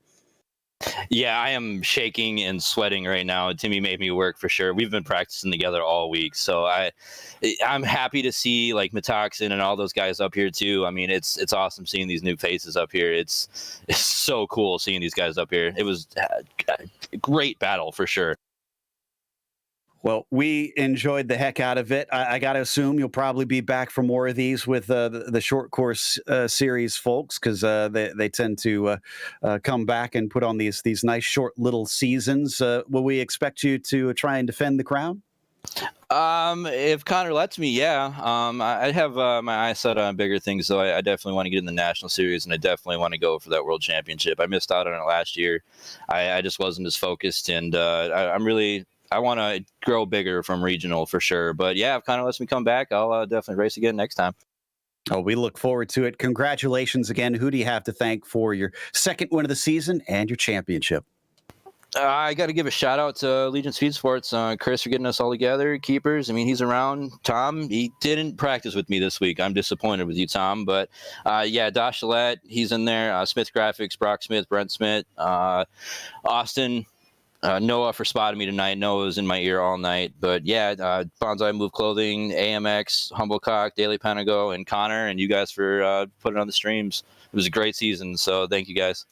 Yeah, I am shaking and sweating right now. Timmy made me work for sure. We've been practicing together all week, so I'm happy to see like Metaxen and all those guys up here too. I mean, it's awesome seeing these new faces up here. It's so cool seeing these guys up here. It was a great battle for sure. Well, we enjoyed the heck out of it. I got to assume you'll probably be back for more of these with the short course series folks, because they tend to come back and put on these nice short little seasons. Will we expect you to try and defend the crown? If Connor lets me, yeah. I have my eyes set on bigger things, so I definitely want to get in the national series, and I definitely want to go for that world championship. I missed out on it last year. I just wasn't as focused, and I want to grow bigger from regional for sure. But yeah, if Connor lets me come back, I'll definitely race again next time. Oh, we look forward to it. Congratulations again. Who do you have to thank for your second win of the season and your championship? I got to give a shout out to Legion Speed Sports, Chris, for getting us all together. Keepers, I mean, he's around. Tom, he didn't practice with me this week. I'm disappointed with you, Tom. But yeah, Dosh Gillette, he's in there. Smith Graphics, Brock Smith, Brent Smith, Austin. Noah for spotting me tonight. Noah was in my ear all night. But yeah, Bonsai Move Clothing, AMX, Humblecock, Daily Panago, and Connor, and you guys for putting on the streams. It was a great season, so thank you guys.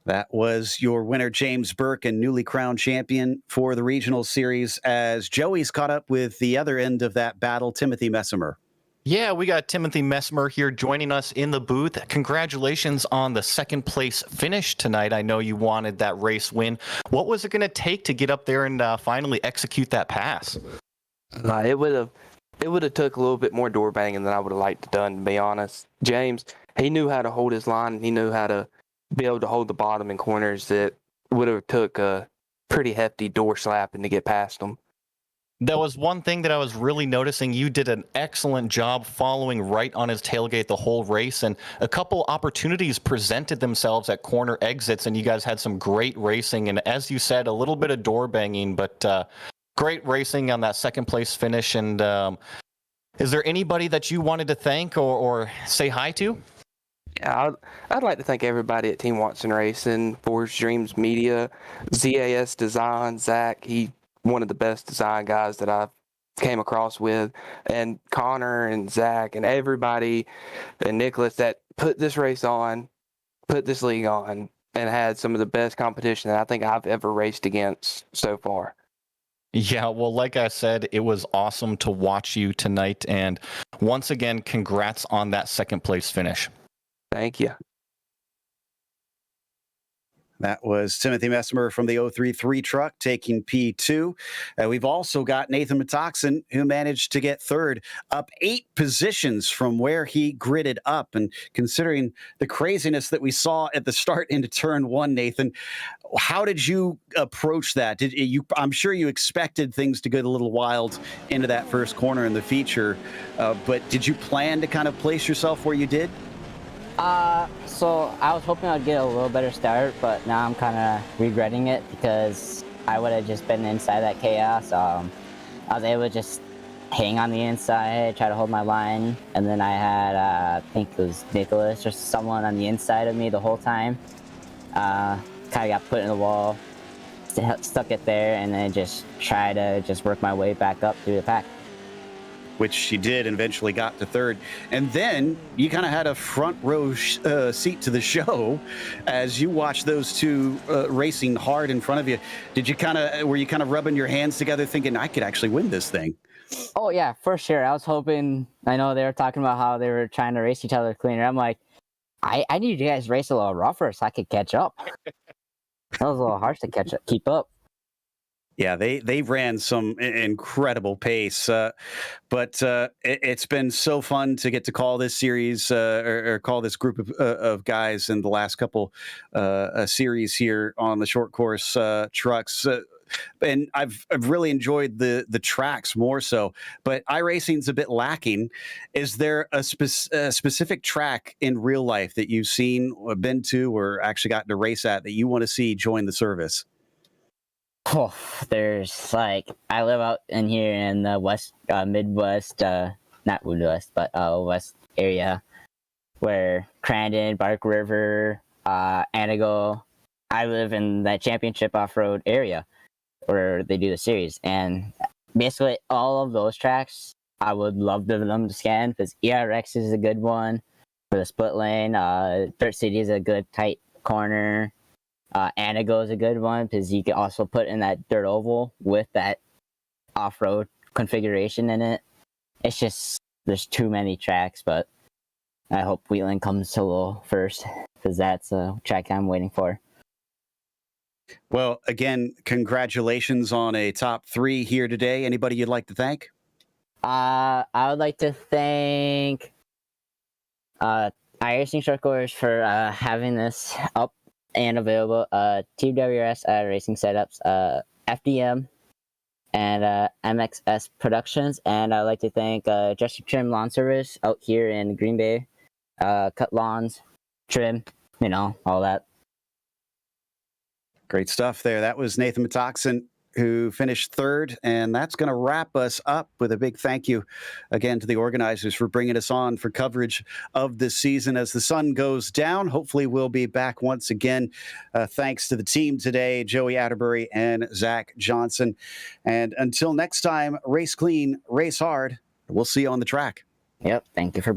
That was your winner, James Burke, and newly crowned champion for the regional series, as Joey's caught up with the other end of that battle, Timothy Messmer. Yeah, we got Timothy Messmer here joining us in the booth. Congratulations on the second place finish tonight. I know you wanted that race win. What was it going to take to get up there and finally execute that pass? It would have took a little bit more door banging than I would have liked to done, to be honest. James, he knew how to hold his line, and he knew how to be able to hold the bottom in corners that would have took a pretty hefty door slapping to get past them. That was one thing that I was really noticing. You did an excellent job following right on his tailgate the whole race, and a couple opportunities presented themselves at corner exits, and you guys had some great racing. And as you said, a little bit of door banging, but great racing on that second place finish. And is there anybody that you wanted to thank or say hi to? Yeah, I'd like to thank everybody at Team Watson Racing, Forged Dreams Media, ZAS Design, Zach. He one of the best design guys that I've came across with, and Connor and Zach and everybody and Nicholas that put this race on, put this league on, and had some of the best competition that I think I've ever raced against so far. Yeah, well, like I said, it was awesome to watch you tonight. And once again, congrats on that second place finish. Thank you. That was Timothy Messimer from the 033 truck taking P2. We've also got Nathan Metoxen, who managed to get third, up 8 positions from where he gridded up. And considering the craziness that we saw at the start into turn 1, Nathan, how did you approach that? I'm sure you expected things to get a little wild into that first corner in the feature, but did you plan to kind of place yourself where you did? So I was hoping I'd get a little better start, but now I'm kind of regretting it because I would have just been inside that chaos. I was able to just hang on the inside, try to hold my line, and then I had, I think it was Nicholas or someone on the inside of me the whole time. Kind of got put in the wall, stuck it there, and then just try to just work my way back up through the pack. Which she did and eventually got to third. And then you kind of had a front row seat to the show as you watched those two racing hard in front of you. Were you kind of rubbing your hands together thinking, I could actually win this thing? Oh, yeah, for sure. I was hoping, I know they were talking about how they were trying to race each other cleaner. I'm like, I need you guys to race a little rougher so I could catch up. That was a little harsh to keep up. Yeah, they ran some incredible pace, but it's been so fun to get to call this series or call this group of guys in the last couple series here on the short course trucks. And I've really enjoyed the tracks more so, but iRacing's a bit lacking. Is there a specific track in real life that you've seen, or been to, or actually gotten to race at that you want to see join the service? Oh, there's I live out in here in the west, Midwest, not Midwest, but west area, where Crandon, Bark River, Anago. I live in that championship off-road area where they do the series, and basically all of those tracks I would love them to scan because ERX is a good one for the split lane. Dirt City is a good tight corner. Anago is a good one because you can also put in that dirt oval with that off-road configuration in it. It's just, there's too many tracks, but I hope Wheatland comes solo first because that's a track I'm waiting for. Well, again, congratulations on a top 3 here today. Anybody you'd like to thank? I would like to thank iRacing Short Course for having this up and available, Team WRS Racing Setups, FDM, and MXS Productions. And I'd like to thank Just Trim Lawn Service out here in Green Bay. Cut lawns, trim, all that. Great stuff there. That was Nathan Metoxen, who finished third, and that's going to wrap us up with a big thank you again to the organizers for bringing us on for coverage of this season as the sun goes down. Hopefully we'll be back once again. Thanks to the team today, Joey Atterbury and Zach Johnson. And until next time, race clean, race hard. We'll see you on the track. Yep. Thank you for